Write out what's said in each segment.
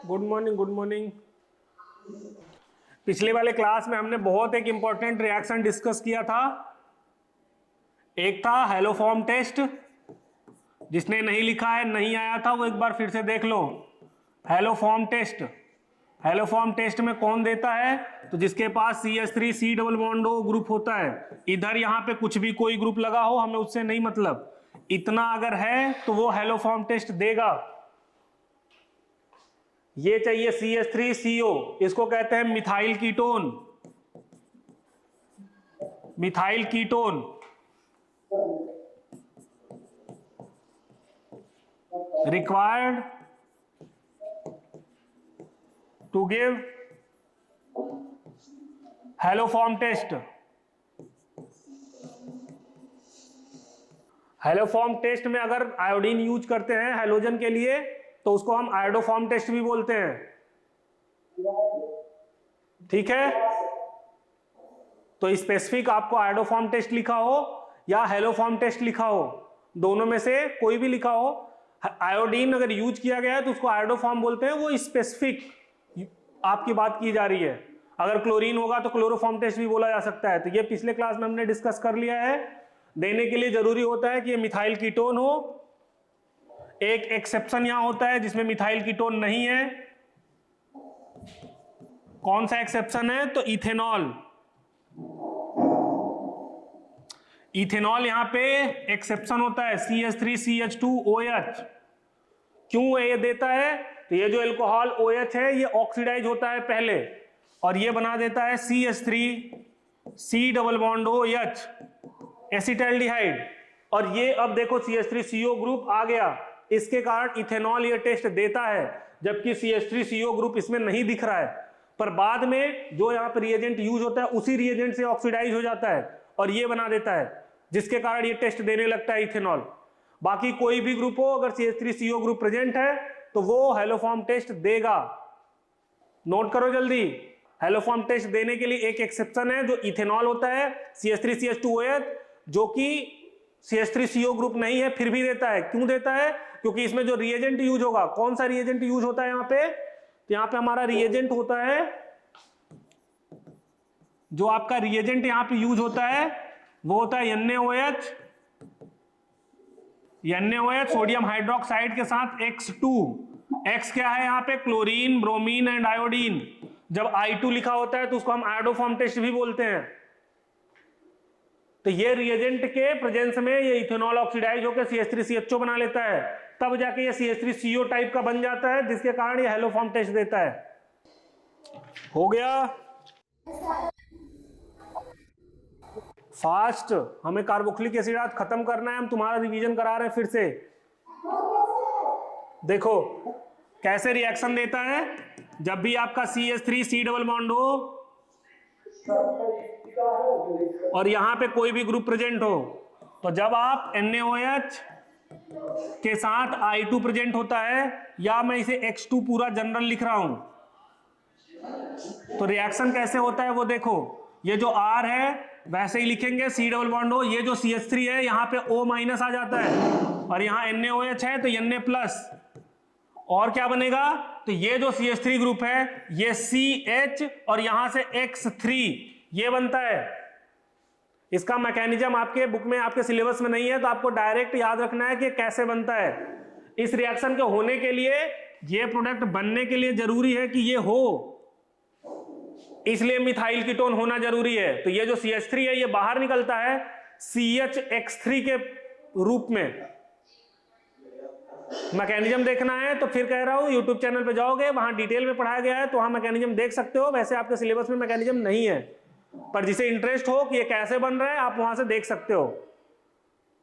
Good morning good morning. पिछले वाले class में हमने बहुत एक इंपॉर्टेंट रिएक्शन डिस्कस किया था। एक था हेलोफॉर्म टेस्ट। जिसने नहीं लिखा है, नहीं आया था, वो एक बार फिर से देख लो। हेलोफॉर्म टेस्ट, हेलोफॉर्म टेस्ट में कौन देता है? तो जिसके पास CH3 C डबल बॉन्ड हो ग्रुप होता है। इधर यहाँ पे कुछ भी कोई ग्रुप लगा हो, हमें उससे नहीं मतलब। इतना अगर है तो वो हेलोफॉर्म टेस्ट देगा। ये चाहिए CH3CO, इसको कहते हैं methyl ketone. Methyl ketone required to give haloform test. Haloform test में अगर आयोडीन यूज करते हैं हेलोजन के लिए तो उसको हम आयोडोफॉर्म टेस्ट भी बोलते हैं। ठीक है, तो स्पेसिफिक आपको आयोडोफॉर्म टेस्ट लिखा हो या हेलोफॉर्म टेस्ट लिखा हो, दोनों में से कोई भी लिखा हो, आयोडीन अगर यूज किया गया है तो उसको आयोडोफॉर्म बोलते हैं। वो स्पेसिफिक आपकी बात की जा रही है। अगर क्लोरीन होगा तो क्लोरोफॉर्म टेस्ट भी बोला जा सकता है। तो ये पिछले क्लास में हमने डिस्कस कर लिया है। देने के लिए जरूरी होता है कि ये मिथाइल कीटोन हो। एक एक्सेप्शन यहां होता है जिसमें मिथाइल कीटोन नहीं है। कौन सा एक्सेप्शन है? तो इथेनॉल। इथेनॉल यहां पे एक्सेप्शन होता है, CH3CH2OH। क्यों ये देता है? तो ये जो एल्कोहल OH है ये ऑक्सीडाइज होता है पहले और ये बना देता है CH3C double bond OH acetaldehyde. और ये अब देखो CH3CO ग्रुप आ गया, इसके कारण इथेनॉल ये टेस्ट देता है, जबकि CH3CO ग्रुप इसमें नहीं दिख रहा है। पर बाद में जो यहाँ पे रिएजेंट यूज होता है उसी रिएजेंट से ऑक्सीडाइज हो जाता है और ये बना देता है, जिसके कारण ये टेस्ट देने लगता है इथेनॉल। बाकी कोई भी ग्रुप हो, अगर CH3CO ग्रुप प्रेजेंट है तो वो हेलोफॉर्म टेस्ट देगा। नोट करो जल्दी, हेलोफॉर्म टेस्ट देने के लिए एक एक्सेप्शन है जो इथेनॉल होता है CH3CH2OH, जो कि CH3CO ग्रुप नहीं है फिर भी देता है। क्यों देता है? क्योंकि इसमें जो रिएजेंट यूज होगा, कौन सा रिएजेंट यूज होता है यहाँ पे? तो यहाँ पे हमारा रिएजेंट होता है, जो आपका रिएजेंट यहाँ पे यूज होता है वो होता है NaOH। NaOH सोडियम हाइड्रोक्साइड के साथ X2। X क्या है यहाँ पे? Chlorine, bromine and iodine. जब I2 लिखा होता है तो उसको हम आयोडोफॉर्म टेस्ट भी बोलते हैं। तो ये रिएजेंट के प्रेजेंस में ये इथेनॉल ऑक्सीडाइज होकर CH3CHO बना लेता है, तब जाके ये CH3CO टाइप का बन जाता है, जिसके कारण ये हेलोफॉर्म टेस्ट देता है। हो गया फास्ट। हमें कार्बोक्सिलिक एसिड आज खत्म करना है, हम तुम्हारा रिवीजन करा रहे हैं फिर से। देखो कैसे रिएक्शन देता है। जब भी आपका CH3C डबल बॉन्ड हो और यहां पे कोई भी ग्रुप प्रेजेंट हो, तो जब आप NaOH के साथ I2 प्रेजेंट होता है, या मैं इसे X2 पूरा जनरल लिख रहा हूं, तो रिएक्शन कैसे होता है वो देखो। ये जो R है वैसे ही लिखेंगे, C डबल बॉन्ड हो, ये जो CH3 है यहाँ पे O माइनस आ जाता है और यहाँ NaOH है तो Na प्लस। और क्या बनेगा? तो ये जो CH3 ग्रुप है ये CH और यहां से X3 ये बनता है। इसका मैकेनिज्म आपके बुक में, आपके सिलेबस में नहीं है, तो आपको डायरेक्ट याद रखना है कि कैसे बनता है। इस रिएक्शन के होने के लिए, ये प्रोडक्ट बनने के लिए जरूरी है कि ये हो, इसलिए मिथाइल कीटोन होना जरूरी है। तो ये जो CH3 है ये बाहर निकलता है CHX3 के रूप में। मैकेनिज्म देखना है तो फिर कह रहा हूं यूट्यूब चैनल पे जाओगे, वहां डिटेल में पढ़ाया गया है, तो वहां मैकेनिज्म देख सकते हो। वैसे आपके सिलेबस में मैकेनिज्म नहीं है, पर जिसे इंटरेस्ट हो कि ये कैसे बन रहा है आप वहां से देख सकते हो।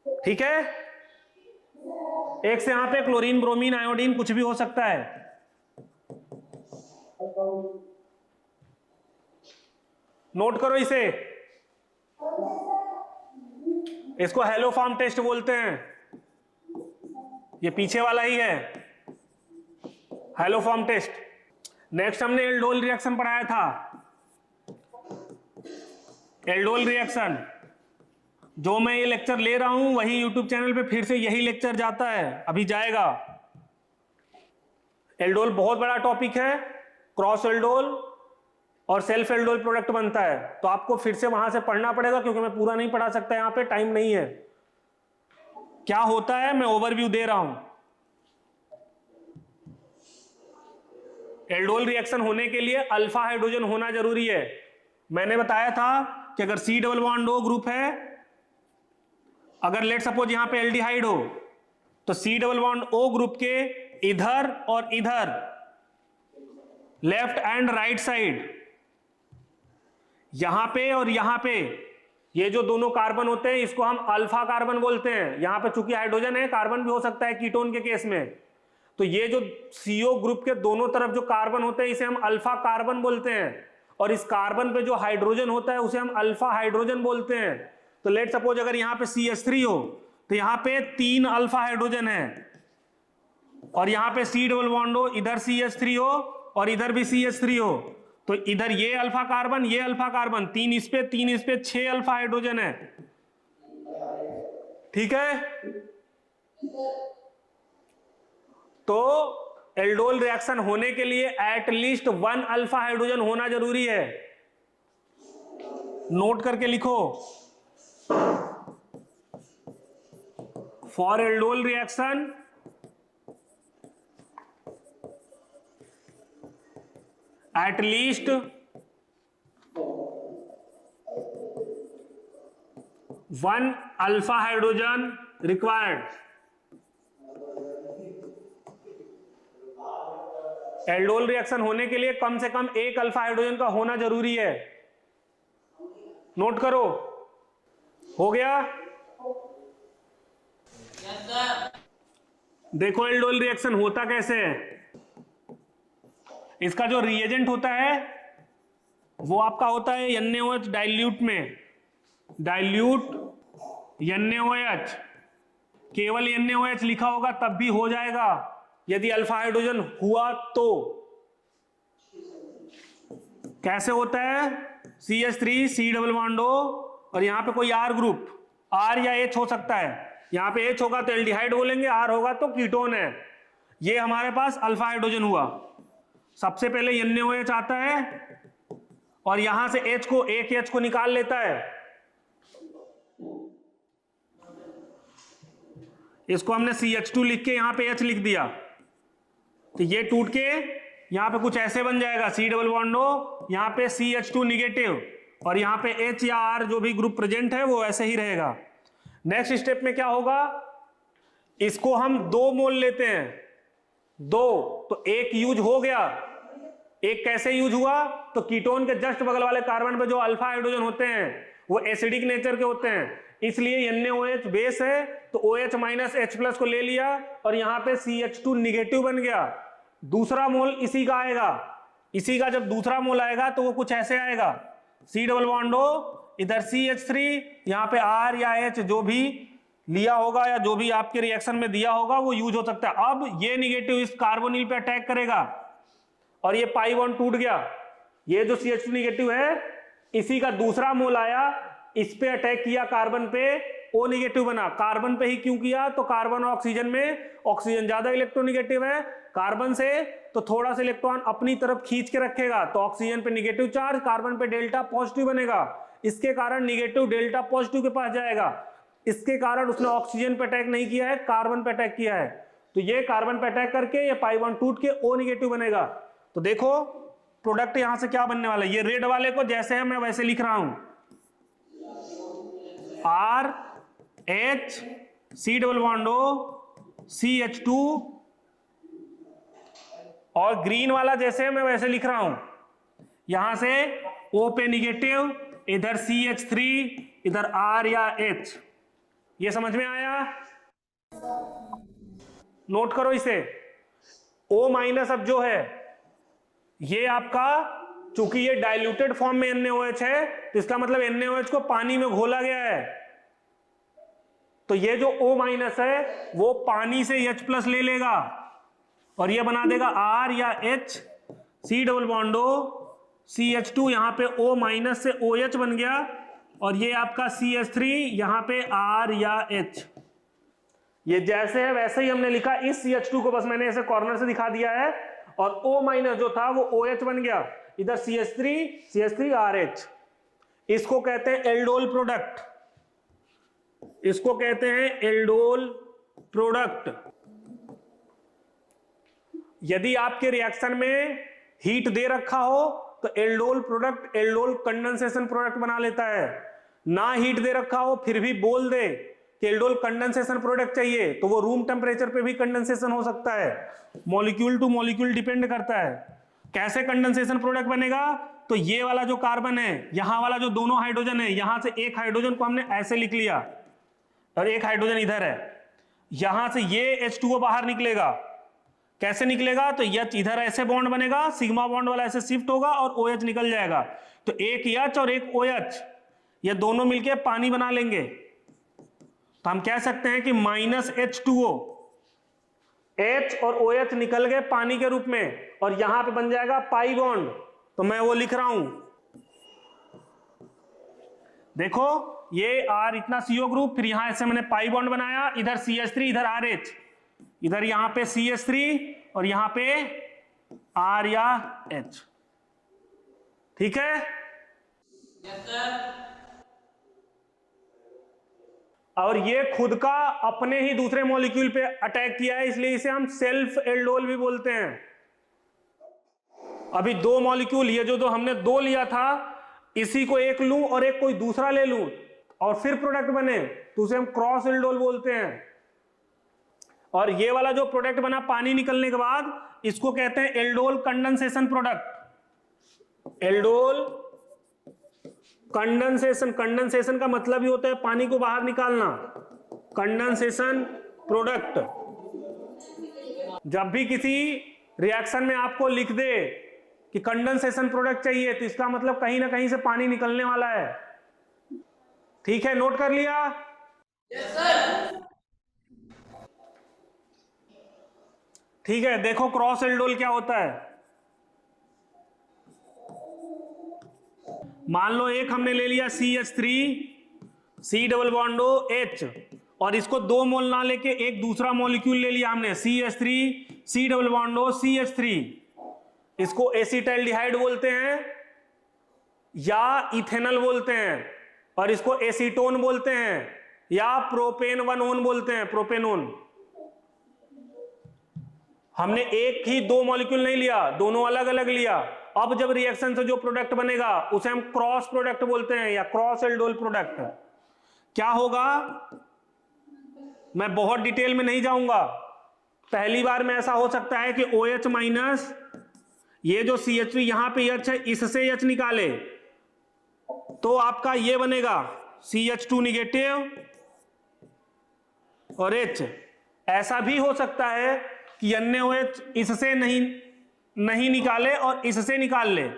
ठीक है, एक से यहां पे क्लोरीन, ब्रोमीन, आयोडीन कुछ भी हो सकता है। नोट करो इसे, इसको हेलोफॉर्म टेस्ट बोलते हैं। ये पीछे वाला ही है हेलोफॉर्म टेस्ट। नेक्स्ट हमने एल्डोल रिएक्शन पढ़ाया था। एल्डोल रिएक्शन जो मैं ये लेक्चर ले रहा हूं वही यूट्यूब चैनल पे फिर से यही लेक्चर जाता है, अभी जाएगा। एल्डोल बहुत बड़ा टॉपिक है, क्रॉस एल्डोल और सेल्फ एल्डोल प्रोडक्ट बनता है, तो आपको फिर से वहां से पढ़ना पड़ेगा क्योंकि मैं पूरा नहीं पढ़ा सकता, यहां पे टाइम नहीं है। क्या होता है मैं ओवरव्यू दे रहा हूं। एल्डोल रिएक्शन होने के लिए अल्फा हाइड्रोजन होना जरूरी है। मैंने बताया था कि अगर C double bond O group है, अगर लेट सपोज यहां पे एल्डिहाइड हो, तो C double bond O group के इधर और इधर, लेफ्ट एंड राइट साइड, यहां पे और यहां पे, ये जो दोनों कार्बन होते हैं इसको हम अल्फा कार्बन बोलते हैं। यहां पे चूंकि हाइड्रोजन है, कार्बन भी हो सकता है कीटोन के केस में, तो ये जो सीओ ग्रुप के दोनों तरफ जो कार्बन होते हैं इसे हम अल्फा कार्बन बोलते हैं, और इस कार्बन पे जो हाइड्रोजन होता है उसे हम अल्फा हाइड्रोजन बोलते हैं। तो लेट सपोज अगर यहां पे CH3 हो, तो यहां पे 3 अल्फा हाइड्रोजन है, और यहां पे C डबल बॉन्ड हो, इधर CH3 हो और इधर भी CH3 हो, तो इधर ये अल्फा कार्बन, ये अल्फा कार्बन, 3 इस पे 3 इस पे, 6 अल्फा हाइड्रोजन है। ठीक है, तो एल्डोल रिएक्शन होने के लिए एटलीस्ट 1 अल्फा हाइड्रोजन होना जरूरी है। नोट करके लिखो, for aldol reaction at least 1 alpha hydrogen required। Aldol reaction होने के लिए कम से कम 1 अल्फा हाइड्रोजन का होना जरूरी है। नोट करो, हो गया? Yes sir. देखो एल्डोल रिएक्शन होता कैसे है। इसका जो रिएजेंट होता है वो आपका होता है NaOH डाइल्यूट में, डाइल्यूट NaOH, केवल NaOH लिखा होगा तब भी हो जाएगा यदि अल्फा हाइड्रोजन हुआ तो। कैसे होता है? CH3 C double bond O और यहां पे कोई R ग्रुप, R या H हो सकता है। यहां पे H होगा तो एल्डिहाइड बोलेंगे, R होगा तो कीटोन है। ये हमारे पास अल्फा हाइड्रोजन हुआ। सबसे पहले NaOH आता है और यहां से H को, एक H को निकाल लेता है। इसको हमने CH2 लिख के यहां पे H लिख दिया, तो ये टूट के यहां पे कुछ ऐसे बन जाएगा, C डबल बॉन्ड O, यहां पे CH2 निगेटिव, और यहां पे H या R जो भी ग्रुप प्रेजेंट है वो ऐसे ही रहेगा। नेक्स्ट स्टेप में क्या होगा, इसको हम 2 मोल लेते हैं, 2, तो एक यूज हो गया। एक कैसे यूज हुआ, तो कीटोन के जस्ट बगल वाले कार्बन पे जो अल्फा हाइड्रोजन होते हैं वो एसिडिक नेचर के होते हैं, इसलिए NaOH बेस है तो OH माइनस H+ को ले लिया और यहां पे CH2 निगेटिव बन गया। दूसरा मोल इसी का आएगा, इसी का जब दूसरा मोल आएगा तो वो कुछ ऐसे आएगा, C डबल बॉन्ड O, इधर CH3, यहां पे R या H जो भी लिया होगा या जो भी आपके रिएक्शन में दिया होगा वो यूज हो सकता है। अब ये निगेटिव इस कार्बोनिल पे अटैक करेगा और ये पाई बॉन्ड टूट गया। ये जो CH2 निगेटिव है इसी का दूसरा मोल आया, इस पे अटैक किया कार्बन पे, O निगेटिव बना। कार्बन पे ही क्यों किया, तो कार्बन और ऑक्सीजन में ऑक्सीजन ज्यादा इलेक्ट्रोनिगेटिव है कार्बन से, तो थोड़ा सा इलेक्ट्रॉन अपनी तरफ खींच के रखेगा, तो ऑक्सीजन पे निगेटिव चार्ज, कार्बन पे डेल्टा पॉजिटिव बनेगा, इसके कारण निगेटिव डेल्टा पॉजिटिव के पास जाएगा। इसके कारण उसने ऑक्सीजन पे अटैक नहीं किया है, कार्बन पे अटैक किया है, तो ये कार्बन पे अटैक करके ये पाई बॉन्ड टूट के O निगेटिव बनेगा। तो देखो प्रोडक्ट यहां से क्या बनने वाला है, ये रेड वाले को जैसे है मैं वैसे लिख रहा हूं, R H C double bond O CH2, और ग्रीन वाला जैसे है मैं वैसे लिख रहा हूं, यहां से O पे निगेटिव, इधर CH3, इधर R या H। ये समझ में आया? नोट करो इसे। O माइनस अब जो है ये आपका, चूंकि ये डाइल्यूटेड फॉर्म में NaOH है तो इसका मतलब NaOH को पानी में घोला गया है, तो ये जो O माइनस है वो पानी से H+ ले लेगा और ये बना देगा R या H, C double bond O CH2, यहां पे O माइनस से OH बन गया, और ये आपका CH3, यहां पे R या H। ये जैसे है वैसे ही हमने लिखा, इस CH2 को बस मैंने ऐसे कॉर्नर से दिखा दिया है, और O माइनस जो था वो OH बन गया, इधर CH3 RH। इसको कहते हैं एल्डोल प्रोडक्ट, इसको कहते हैं एल्डोल प्रोडक्ट। यदि आपके रिएक्शन में हीट दे रखा हो तो aldol product aldol condensation product बना लेता है। ना हीट दे रखा हो फिर भी बोल दे कि एल्डोल कंडेंसेशन प्रोडक्ट चाहिए, तो वो रूम टेम्परेचर पे भी कंडेंसेशन हो सकता है। मॉलिक्यूल टू मॉलिक्यूल डिपेंड करता है। कैसे कंडेंसेशन प्रोडक्ट बनेगा, तो ये वाला जो कार्बन है, यहां वाला जो दोनों हाइड्रोजन है, यहां से एक हाइड्रोजन को हमने ऐसे लिख लिया और एक हाइड्रोजन इधर है, यहां से ये H2O बाहर निकलेगा। कैसे निकलेगा, तो H इधर ऐसे बॉन्ड बनेगा, सिग्मा बॉन्ड वाला ऐसे शिफ्ट होगा और OH निकल जाएगा। तो एक H और एक OH, ये दोनों मिलके पानी बना लेंगे। तो हम कह सकते हैं कि -H2O, H और OH निकल गए पानी के रूप में, और यहां पे बन जाएगा पाई बॉन्ड। तो मैं वो लिख रहा हूं, देखो ये R इतना CO ग्रुप, फिर यहां ऐसे मैंने पाई बॉन्ड बनाया, इधर CH3 इधर RH, इधर यहां पे CH3 और यहां पे R या H। ठीक है? Yes sir. और ये खुद का अपने ही दूसरे मॉलिक्यूल पे अटैक किया है, इसलिए इसे हम सेल्फ एल्डोल भी बोलते हैं। अभी दो मॉलिक्यूल, ये जो हमने दो लिया था, इसी को एक लूं और एक कोई दूसरा ले लूं और फिर प्रोडक्ट बने, तो उसे हम क्रॉस एल्डोल बोलते हैं। और ये वाला जो प्रोडक्ट बना पानी निकलने के बाद, इसको कहते हैं aldol condensation product. Aldol condensation, condensation का मतलब ही होता है पानी को बाहर निकालना। Condensation product. जब भी किसी रिएक्शन में आपको लिख दे कि कंडेंसेशन प्रोडक्ट चाहिए, तो इसका मतलब कहीं ना कहीं से पानी निकलने वाला है। ठीक है, नोट कर लिया? Yes sir. ठीक है, देखो क्रॉस एल्डोल क्या होता है। मान लो एक हमने ले लिया CH3 C double bond H, और इसको दो मोल ना लेके एक दूसरा मॉलिक्यूल ले लिया हमने CH3 C double bond CH3। इसको एसिटाइल्डिहाइड बोलते हैं या इथेनॉल बोलते हैं, और इसको एसीटोन बोलते हैं या प्रोपेनोन बोलते हैं, प्रोपेनोन। हमने एक ही दो मॉलिक्यूल नहीं लिया, दोनों अलग अलग लिया। अब जब रिएक्शन से जो प्रोडक्ट बनेगा उसे हम क्रॉस प्रोडक्ट बोलते हैं या क्रॉस एल्डोल प्रोडक्ट। क्या होगा, मैं बहुत डिटेल में नहीं जाऊंगा। पहली बार में ऐसा हो सकता है कि OH माइनस, ये जो CH3 यहां पे H है, इससे H निकाले तो आपका ये बनेगा CH2 निगेटिव और H। ऐसा भी हो सकता है कि NaOH इससे नहीं निकाले और इससे निकाल ले।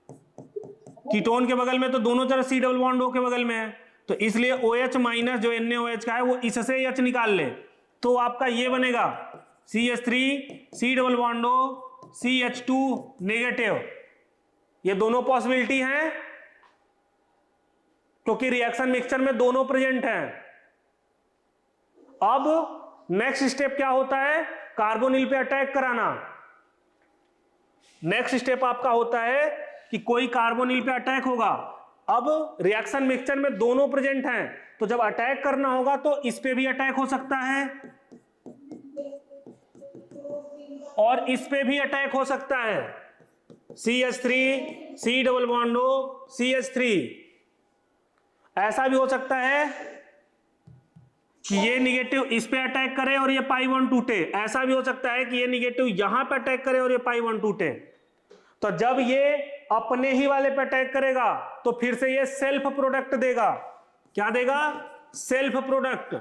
कीटोन के बगल में तो दोनों तरफ C डबल बॉन्ड O के बगल में है, तो इसलिए OH माइनस जो NaOH का है वो इससे H निकाल ले, तो आपका ये बनेगा CH3 C double bond O CH2 negative. ये दोनों पॉसिबिलिटी हैं क्योंकि रिएक्शन मिक्सचर में दोनों प्रेजेंट हैं। अब नेक्स्ट स्टेप क्या होता है, कार्बोनिल पे अटैक कराना। नेक्स्ट स्टेप आपका होता है कि कोई कार्बोनिल पे अटैक होगा। अब रिएक्शन मिक्सचर में दोनों प्रेजेंट हैं, तो जब अटैक करना होगा तो इस पे भी अटैक हो सकता है और इस पे भी अटैक हो सकता है। CH3 C double bond O CH3। ऐसा भी हो सकता है कि ये निगेटिव इस पे अटैक करे और ये पाई बॉन्ड टूटे। ऐसा भी हो सकता है कि ये निगेटिव यहां पे अटैक करे और ये पाई बॉन्ड टूटे। तो जब ये अपने ही वाले पे अटैक करेगा तो फिर से ये सेल्फ प्रोडक्ट देगा। क्या देगा? Self product.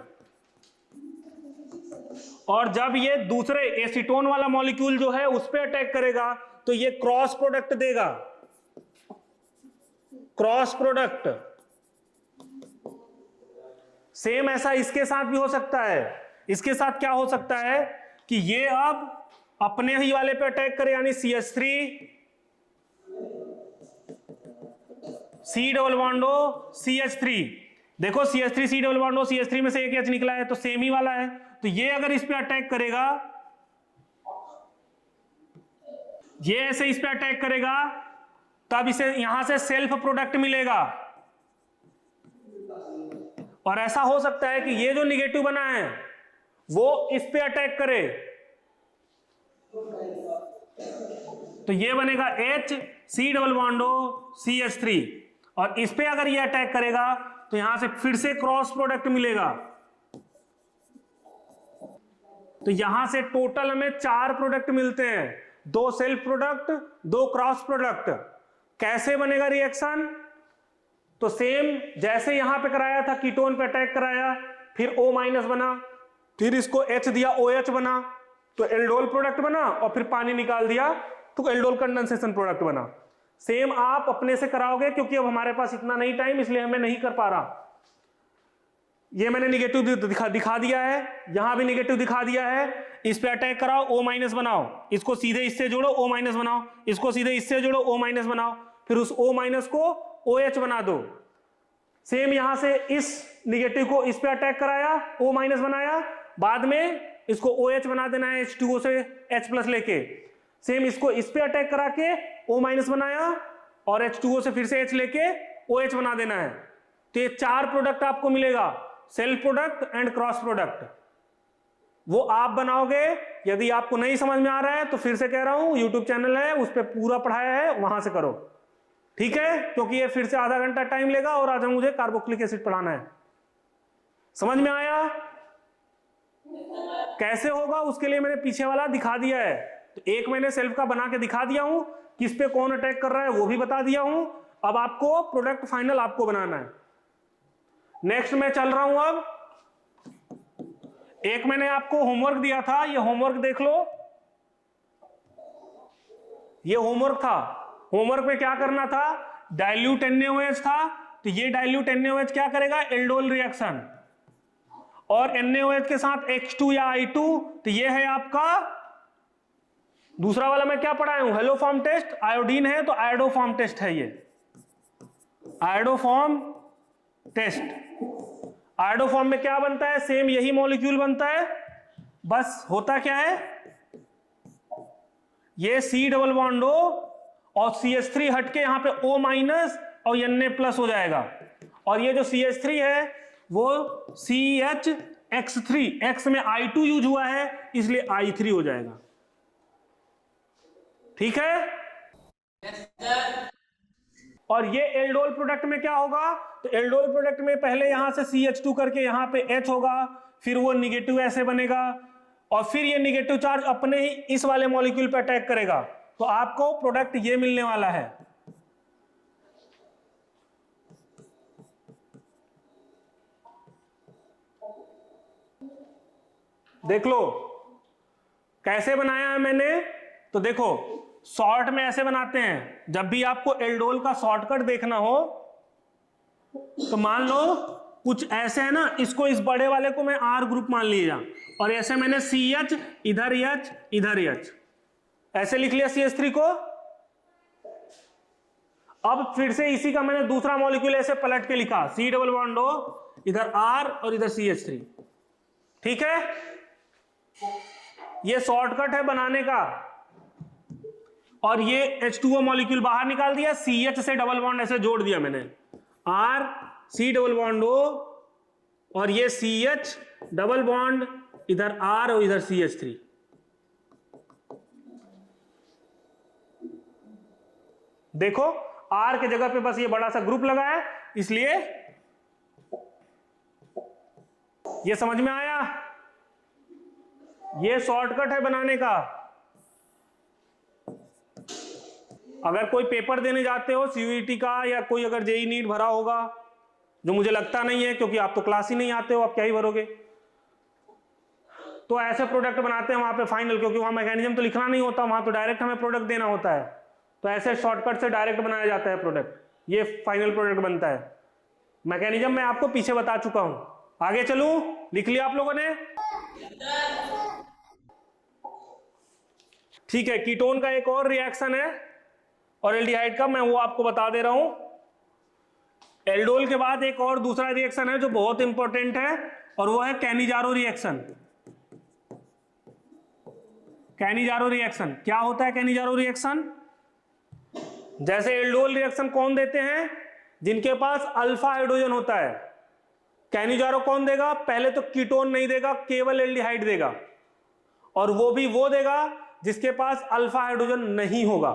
और जब ये दूसरे एसीटोन वाला मॉलिक्यूल जो है उस पे अटैक करेगा तो ये क्रॉस प्रोडक्ट देगा। Cross product. सेम ऐसा इसके साथ भी हो सकता है। इसके साथ क्या हो सकता है कि ये अब अपने ही वाले पे अटैक करे, यानी CH3 C double bond O CH3। देखो CH3 C double bond O CH3 में से एक H निकला है तो सेम ही वाला है, तो ये अगर इस पे अटैक करेगा, ये ऐसे इस पे अटैक करेगा, तब इसे यहां से सेल्फ प्रोडक्ट मिलेगा। और ऐसा हो सकता है कि ये जो निगेटिव बना है वो इस पे अटैक करे, तो ये बनेगा HC डबल बॉन्ड CH3, और इस पे अगर ये अटैक करेगा तो यहां से फिर से क्रॉस प्रोडक्ट मिलेगा। तो यहां से टोटल हमें 4 प्रोडक्ट मिलते हैं, 2 सेल्फ प्रोडक्ट, 2 क्रॉस प्रोडक्ट। कैसे बनेगा रिएक्शन? तो सेम जैसे यहां पे कराया था, कीटोन पे अटैक कराया, फिर O माइनस बना, फिर इसको H दिया, OH बना, तो एल्डोल प्रोडक्ट बना, और फिर पानी निकाल दिया तो एल्डोल कंडेंसेशन प्रोडक्ट बना। सेम आप अपने से कराओगे, क्योंकि अब हमारे पास इतना नहीं टाइम, इसलिए हमें नहीं कर पा रहा। ये मैंने निगेटिव दिखा दिया है, यहां भी निगेटिव दिखा दिया है। इस पे अटैक कराओ, O माइनस बनाओ, इसको सीधे इससे जोड़ो, O माइनस बनाओ, इसको सीधे इससे जोड़ो, O माइनस बनाओ, फिर उस O माइनस को OH बना दो। सेम यहां से इस निगेटिव को इस पे अटैक कराया, O माइनस बनाया, बाद में इसको OH बना देना है H2O से H प्लस लेके। सेम इसको इस पे अटैक करा के O माइनस बनाया, और H2O से फिर से H लेके OH बना देना है। तो ये 4 प्रोडक्ट आपको मिलेगा, self product and cross product. वो आप बनाओगे। यदि आपको नहीं समझ में आ रहा है तो फिर से कह रहा हूं, यूट्यूब चैनल है, उस पर पूरा पढ़ाया है, वहां से करो, ठीक है? क्योंकि ये फिर से आधा घंटा टाइम लेगा, और आज मुझे कार्बोक्सिलिक एसिड पढ़ाना है। समझ में आया? कैसे होगा उसके लिए मैंने पीछे वाला दिखा दिया है। तो एक मैंने सेल्फ का बना के दिखा दिया हूं, किस पे कौन अटैक कर रहा है वो भी बता दिया हूं। अब आपको प्रोडक्ट फाइनल आपको बनाना है। नेक्स्ट मैं चल रहा हूं। अब एक मैंने आपको होमवर्क दिया था, ये होमवर्क देख लो, ये होमवर्क था। होमवर्क में क्या करना था? डाइल्यूट NaOH था, तो ये डाइल्यूट NaOH क्या करेगा? एल्डोल रिएक्शन, और NaOH के साथ H2 या I2, तो ये है आपका दूसरा वाला। मैं क्या पढ़ाया हूं? Haloform test. आयोडीन है तो आयोडोफॉर्म टेस्ट है, ये आयोडोफॉर्म टेस्ट। आयोडोफॉर्म में क्या बनता है? सेम यही मॉलिक्यूल बनता है, बस होता क्या है, ये C डबल बॉन्ड O और CH3 हटके यहां पे O माइनस और Na प्लस हो जाएगा, और ये जो CH3 है वो CHX3, X में I2 यूज हुआ है इसलिए I3 हो जाएगा, ठीक है? Yes, sir. और ये एल्डोल प्रोडक्ट में क्या होगा? तो एल्डोल प्रोडक्ट में पहले यहां से CH2 करके यहां पे H होगा, फिर वो निगेटिव ऐसे बनेगा, और फिर ये निगेटिव चार्ज अपने ही इस वाले मॉलिक्यूल पे अटैक करेगा, तो आपको प्रोडक्ट ये मिलने वाला है। देख लो कैसे बनाया है मैंने। तो देखो, शॉर्ट में ऐसे बनाते हैं। जब भी आपको एल्डोल का शॉर्टकट देखना हो तो मान लो कुछ ऐसे है ना, इसको इस बड़े वाले को मैं R ग्रुप मान लीजिए, और ऐसे मैंने CH इधर H इधर H ऐसे लिख लिया CH3 को। अब फिर से इसी का मैंने दूसरा मॉलिक्यूल ऐसे पलट के लिखा, C डबल बॉन्ड O, इधर R और इधर CH3, ठीक है? ये शॉर्टकट है बनाने का। और ये H2O मॉलिक्यूल बाहर निकाल दिया, CH से डबल बॉन्ड ऐसे जोड़ दिया मैंने, R C double bond O, और ये CH डबल बॉन्ड इधर R और इधर CH3। देखो R के जगह पे बस ये बड़ा सा ग्रुप लगा है, इसलिए ये समझ में आया? ये शॉर्टकट है बनाने का। अगर कोई पेपर देने जाते हो CUET का, या कोई अगर JEE नीट भरा होगा, जो मुझे लगता नहीं है क्योंकि आप तो क्लास ही नहीं आते हो, आप क्या ही भरोगे, तो ऐसे प्रोडक्ट बनाते हैं वहां पे फाइनल, क्योंकि वहां मैकेनिज्म तो लिखना नहीं होता, वहां तो डायरेक्ट हमें प्रोडक्ट देना होता है, तो ऐसे शॉर्टकट से डायरेक्ट बनाया जाता है प्रोडक्ट, ये फाइनल प्रोडक्ट बनता है। मैकेनिज्म मैं आपको पीछे बता चुका हूं। आगे चलूं? लिख लिया आप लोगों ने? ठीक है, कीटोन का एक और रिएक्शन है और एल्डिहाइड का, मैं वो आपको बता दे रहा हूं। एल्डोल के बाद एक और दूसरा रिएक्शन है जो बहुत इंपॉर्टेंट है, और वो है कैनिजारो रिएक्शन। Cannizzaro reaction. क्या होता है कैनिजारो रिएक्शन? जैसे एल्डोल रिएक्शन कौन देते हैं? जिनके पास अल्फा हाइड्रोजन होता है। कैनिजारो कौन देगा? पहले तो कीटोन नहीं देगा, केवल एल्डिहाइड देगा, और वो भी वो देगा जिसके पास अल्फा हाइड्रोजन नहीं होगा।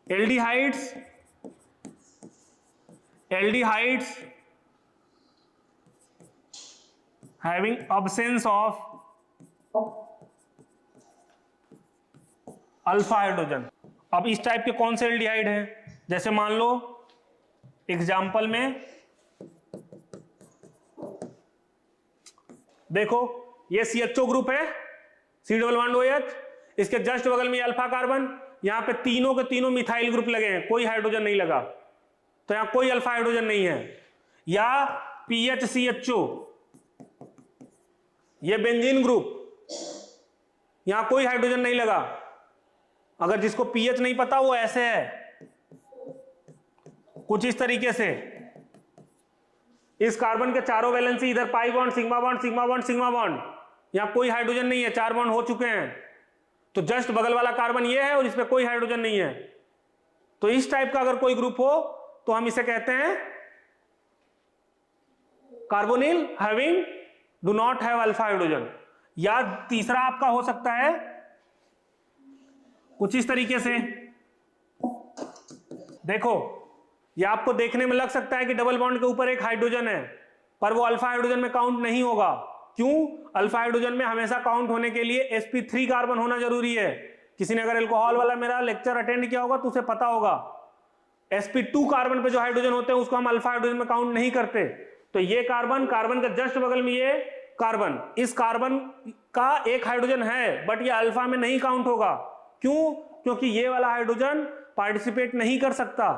Aldehydes having absence of alpha hydrogen. अब इस टाइप के कौन से एल्डिहाइड हैं? जैसे मान लो एग्जाम्पल में देखो, ये CHO ग्रुप है, C++OH, इसके जस्ट बगल में अल्फा कार्बन, यहां पे तीनों के तीनों मिथाइल ग्रुप लगे हैं, कोई हाइड्रोजन नहीं लगा, तो यहां कोई अल्फा हाइड्रोजन नहीं है। या PHCHO, ये बेंजीन ग्रुप, यहां कोई हाइड्रोजन नहीं लगा। अगर जिसको पीएच नहीं पता वो ऐसे है कुछ इस तरीके से। इस कार्बन के चारों वैलेंसी, इधर pi bond, sigma bond, sigma bond, sigma bond, यहां कोई हाइड्रोजन नहीं है, 4 बॉन्ड हो चुके हैं। तो जस्ट बगल वाला कार्बन ये है और इसमें कोई हाइड्रोजन नहीं है। तो इस टाइप का अगर कोई ग्रुप हो तो हम इसे कहते हैं carbonyl having do not have alpha hydrogen. या तीसरा आपका हो सकता है कुछ इस तरीके से। देखो, ये आपको देखने में लग सकता है कि डबल बॉन्ड के ऊपर एक हाइड्रोजन है, पर वो अल्फा हाइड्रोजन में काउंट नहीं होगा। क्यों? अल्फा हाइड्रोजन में हमेशा काउंट होने के लिए sp3 कार्बन होना जरूरी है। किसी ने अगर अल्कोहल वाला मेरा लेक्चर अटेंड किया होगा तो उसे पता होगा, sp2 कार्बन पे जो हाइड्रोजन होते हैं उसको हम अल्फा हाइड्रोजन में काउंट नहीं करते। तो ये कार्बन, कार्बन के जस्ट बगल में ये कार्बन, इस कार्बन का एक हाइड्रोजन है बट ये अल्फा में नहीं काउंट होगा। क्यों? क्योंकि ये वाला हाइड्रोजन पार्टिसिपेट नहीं कर सकता,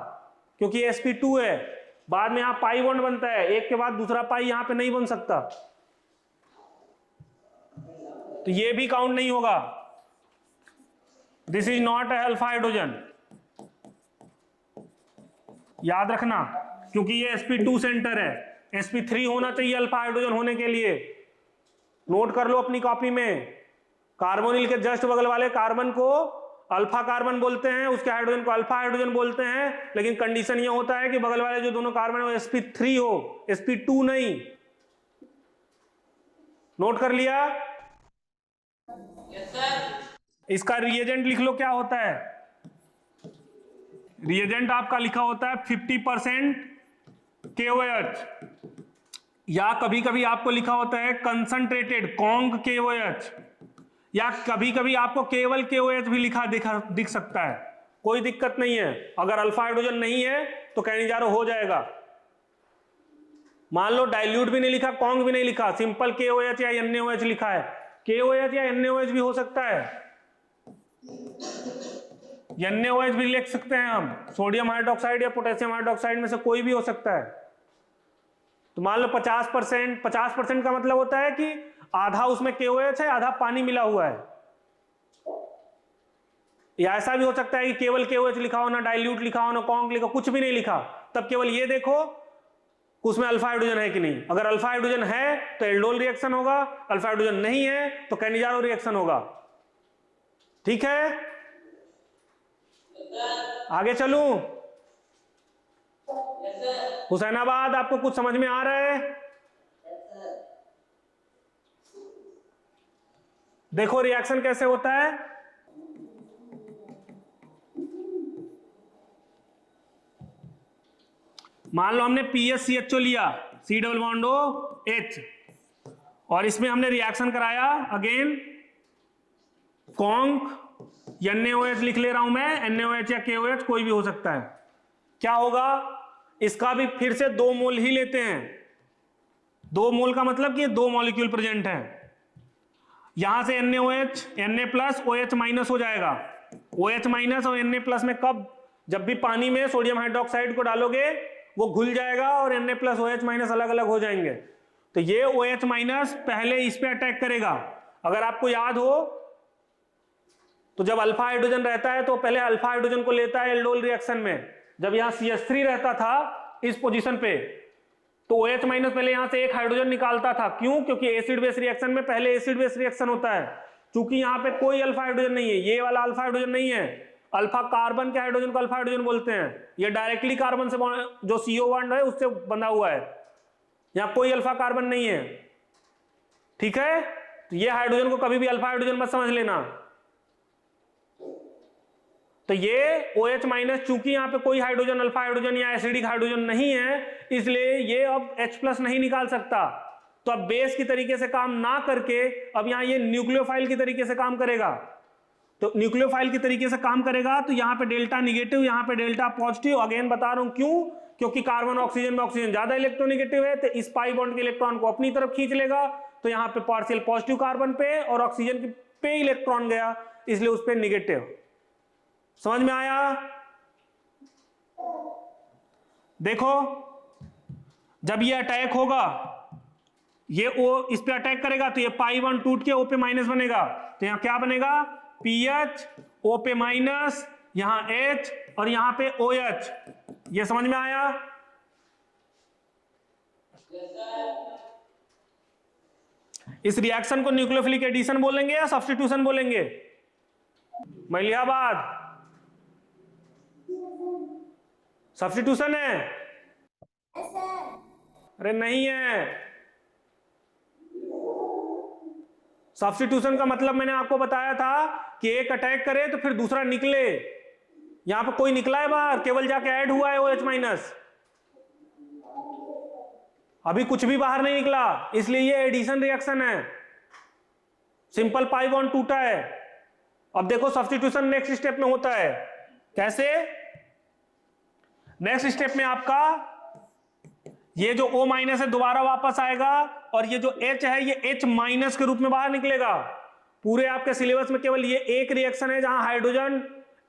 क्योंकि sp2 है। बाद में यहां पाई बॉन्ड बनता है, एक के बाद दूसरा पाई यहां पे नहीं बन सकता, तो ये भी काउंट नहीं होगा। This is not a alpha hydrogen, याद रखना, क्योंकि ये sp2 सेंटर है। sp3 होना चाहिए अल्फा हाइड्रोजन होने के लिए। नोट कर लो अपनी कॉपी में, कार्बोनिल के जस्ट बगल वाले कार्बन को अल्फा कार्बन बोलते हैं, उसके हाइड्रोजन को अल्फा हाइड्रोजन बोलते हैं, लेकिन कंडीशन ये होता है कि बगल वाले जो दोनों कार्बन है वो sp3 हो, sp2 नहीं। नोट कर लिया? Yes, sir. इसका रिएजेंट लिख लो, क्या होता है? रिएजेंट आपका लिखा होता है 50% KOH, या कभी कभी आपको लिखा होता है कंसंट्रेटेड कॉन्ग KOH, या कभी कभी आपको केवल KOH भी दिख सकता है। कोई दिक्कत नहीं है, अगर अल्फा हाइड्रोजन नहीं है तो कैनिजारो हो जाएगा। मान लो डाइल्यूट भी नहीं लिखा, कॉन्ग भी नहीं लिखा, सिंपल KOH या NaOH लिखा है। KOH या NaOH भी हो सकता है, NaOH भी लिख सकते हैं हम, सोडियम हाइड्रोक्साइड या पोटेशियम हाइड्रोक्साइड में से कोई भी हो सकता है। तो मान लो 50%, 50% का मतलब होता है कि आधा उसमें KOH है, आधा पानी मिला हुआ है। या ऐसा भी हो सकता है कि केवल KOH लिखा हो, ना डाइल्यूट लिखा हो, ना कॉन्ग लिखा, कुछ भी नहीं लिखा, तब केवल ये देखो उसमें अल्फा हाइड्रोजन है कि नहीं। अगर अल्फा हाइड्रोजन है तो एल्डोल रिएक्शन होगा, अल्फा हाइड्रोजन नहीं है तो कैनिजारो रिएक्शन होगा। ठीक है, आगे चलूं? हुसैनाबाद, आपको कुछ समझ में आ रहा है? देखो रिएक्शन कैसे होता है। मान लो हमने PHCHO लिया, C++OH, और इसमें हमने रिएक्शन कराया अगेन कॉन्क, NaOH लिख ले रहा हूं मैं, NaOH या KOH कोई भी हो सकता है। क्या होगा? इसका भी फिर से 2 मोल ही लेते हैं। 2 मोल का मतलब कि 2 मॉलिक्यूल प्रेजेंट हैं। यहां से NaOH, Na+ OH- हो जाएगा। OH- और Na+ में कब? जब भी पानी में सोडियम हाइड्रोक्साइड को डालोगे वो घुल जाएगा और Na+ OH- अलग अलग हो जाएंगे। तो ये OH- पहले इस पे अटैक करेगा। अगर आपको याद हो तो जब अल्फा हाइड्रोजन रहता है तो पहले अल्फा हाइड्रोजन को लेता है एल्डोल रिएक्शन में। जब यहां CH3 रहता था इस पोजीशन पे तो OH माइनस पहले यहां से एक हाइड्रोजन निकालता था, क्यों? क्योंकि एसिड बेस रिएक्शन में पहले एसिड बेस रिएक्शन होता है। चूंकि यहाँ पे कोई अल्फा हाइड्रोजन नहीं है, ये वाला अल्फा हाइड्रोजन नहीं है, अल्फा कार्बन के हाइड्रोजन को अल्फा हाइड्रोजन बोलते हैं। ये डायरेक्टली कार्बन से जो CO बॉन्ड है उससे बंधा हुआ है, यहाँ कोई अल्फा कार्बन नहीं है, ठीक है? तो ये हाइड्रोजन को कभी भी अल्फा हाइड्रोजन मत समझ लेना। तो ये OH माइनस, चूंकि यहाँ पे कोई हाइड्रोजन अल्फा हाइड्रोजन या एसिडिक हाइड्रोजन नहीं है, इसलिए ये अब H प्लस नहीं निकाल सकता। तो अब बेस की तरीके से काम ना करके अब यहाँ ये न्यूक्लियोफाइल की तरीके से काम करेगा। तो न्यूक्लियोफाइल की तरीके से काम करेगा तो यहाँ पे डेल्टा निगेटिव, यहाँ पे डेल्टा पॉजिटिव। अगेन बता रहा हूं क्यों, क्योंकि कार्बन ऑक्सीजन में ऑक्सीजन ज्यादा इलेक्ट्रोनिगेटिव है, तो इस पाई बॉन्ड के इलेक्ट्रॉन को अपनी तरफ खींच लेगा। तो यहाँ पे पार्शियल पॉजिटिव कार्बन पे और ऑक्सीजन पे इलेक्ट्रॉन गया, इसलिए उस पर निगेटिव। समझ में आया? देखो जब ये अटैक होगा, ये O इस पे अटैक करेगा तो ये पाई वन टूट के O पे माइनस बनेगा। तो यहां क्या बनेगा? PH, O पे माइनस, यहां H और यहां पे OH। ये समझ में आया? इस रिएक्शन को न्यूक्लियोफिलिक एडिशन बोलेंगे या सब्स्टिट्यूशन बोलेंगे? मलिहाबाद सब्स्टिट्यूशन है? अरे नहीं है। सब्स्टिट्यूशन का मतलब मैंने आपको बताया था कि एक अटैक करे तो फिर दूसरा निकले। यहां पर कोई निकला है बाहर, केवल जाके ऐड हुआ है OH माइनस, अभी कुछ भी बाहर नहीं निकला, इसलिए ये एडिशन रिएक्शन है। सिंपल पाई बॉन्ड टूटा है। अब देखो सब्स्टिट्यूशन नेक्स्ट स्टेप में होता है। कैसे? नेक्स्ट स्टेप में आपका ये जो O माइनस है दोबारा वापस आएगा और ये जो H है ये H माइनस के रूप में बाहर निकलेगा। पूरे आपके सिलेबस में केवल ये एक रिएक्शन है जहां हाइड्रोजन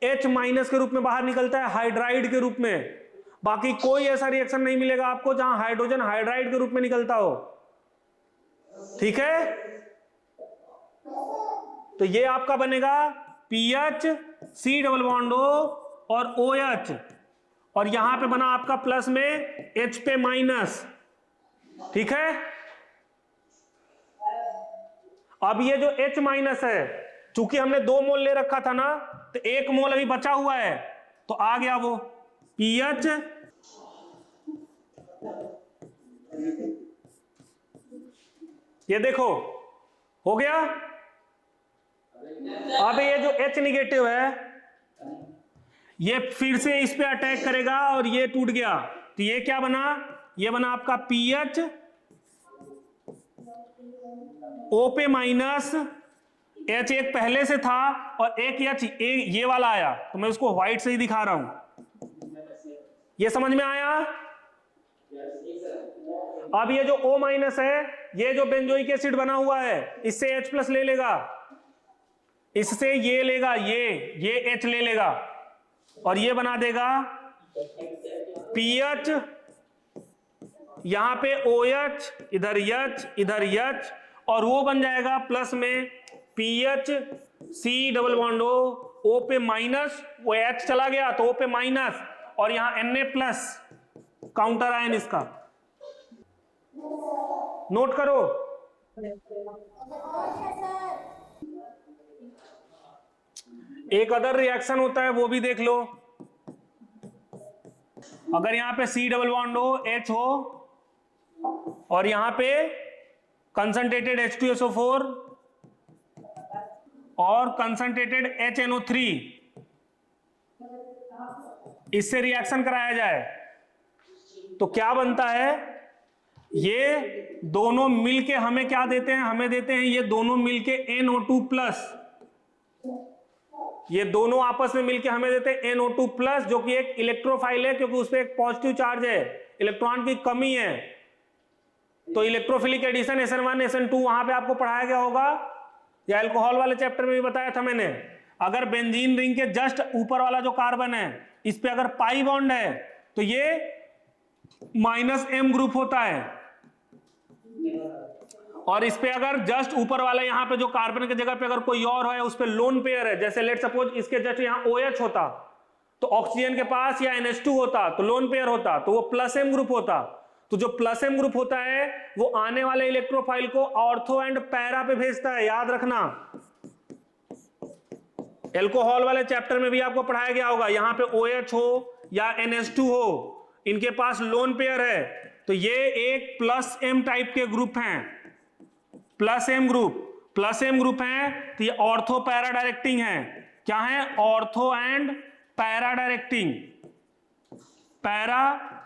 H माइनस के रूप में बाहर निकलता है, हाइड्राइड के रूप में। बाकी कोई ऐसा रिएक्शन नहीं मिलेगा आपको जहां हाइड्रोजन हाइड्राइड के रूप में निकलता हो, ठीक है? तो ये आपका बनेगा PH, C double bond O और OH, और यहां पे बना आपका प्लस में H पे माइनस, ठीक है? अब ये जो H माइनस है, चूंकि हमने 2 मोल ले रखा था ना, तो 1 मोल अभी बचा हुआ है, तो आ गया वो PH, ये देखो हो गया। अब ये जो H निगेटिव है ये फिर से इस पे अटैक करेगा और ये टूट गया, तो ये क्या बना? ये बना आपका PH, O पे माइनस, H एक पहले से था और एक H ये वाला आया, तो मैं उसको व्हाइट से ही दिखा रहा हूं। ये समझ में आया? अब ये जो O माइनस है, ये जो बेंजोइक एसिड बना हुआ है, इससे H प्लस ले लेगा, इससे ये लेगा, ये H ले लेगा और ये बना देगा PH, यहां पे OH, इधर H, इधर H, और वो बन जाएगा प्लस में PH, C double bond O पे माइनस, वो H चला गया तो O पे माइनस, और यहां Na प्लस, काउंटर आयन इसका नोट करो। एक अदर रिएक्शन होता है वो भी देख लो। अगर यहां पे C डबल बॉन्ड हो, H हो और यहां पे कंसंट्रेटेड H2SO4 और कंसंट्रेटेड HNO3, इससे रिएक्शन कराया जाए तो क्या बनता है? ये दोनों मिलके हमें क्या देते हैं? हमें देते हैं ये दोनों मिलके NO2 प्लस, ये दोनों आपस में मिलके हमें देते हैं NO2 प्लस, जो कि एक इलेक्ट्रोफाइल है क्योंकि उस पर एक पॉजिटिव चार्ज है, इलेक्ट्रॉन की कमी है। तो इलेक्ट्रोफिलिक एडिशन SN1 SN2 वहां पे आपको पढ़ाया गया होगा, या अल्कोहल वाले चैप्टर में भी बताया था मैंने। अगर बेंजीन रिंग के जस्ट ऊपर वाला जो कार्बन है, इस पे अगर पाई बॉन्ड है तो ये -M ग्रुप होता है, और इस पे अगर जस्ट ऊपर वाला यहाँ पे जो कार्बन की जगह पे अगर कोई और है उस पे लोन पेयर है, जैसे लेट सपोज इसके जस्ट यहाँ OH होता तो ऑक्सीजन के पास या NH2 होता तो लोन पेयर होता तो वो +M ग्रुप होता। तो जो प्लस एम ग्रुप होता है वो आने वाले इलेक्ट्रोफाइल को ऑर्थो एंड पैरा पे भेजता है, याद रखना। एल्कोहल वाले चैप्टर में भी आपको पढ़ाया गया होगा, यहां पे OH हो या NH2 हो, इनके पास लोन पेयर है, तो ये एक प्लस एम टाइप के ग्रुप हैं, प्लस एम ग्रुप हैं, तो ये ऑर्थो पैरा डायरेक्टिंग है। क्या है? Ortho and para directing. Para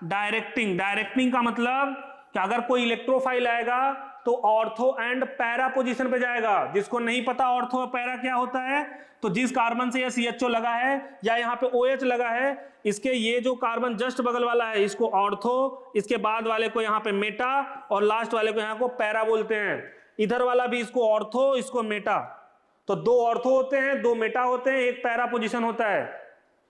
directing, directing का मतलब कि अगर कोई इलेक्ट्रोफाइल आएगा तो ऑर्थो एंड पैरा पोजीशन पे जाएगा। जिसको नहीं पता ऑर्थो और पैरा क्या होता है, तो जिस कार्बन से ये CHO लगा है या यहाँ पे OH लगा है, इसके ये जो कार्बन जस्ट बगल वाला है इसको ऑर्थो, इसके बाद वाले को यहाँ पे मेटा और लास्ट वाले को यहाँ को पैरा बोलते हैं। इधर वाला भी इसको ऑर्थो, इसको मेटा। तो दो ऑर्थो होते हैं, दो मेटा होते हैं, एक पैरा पोजीशन होता है।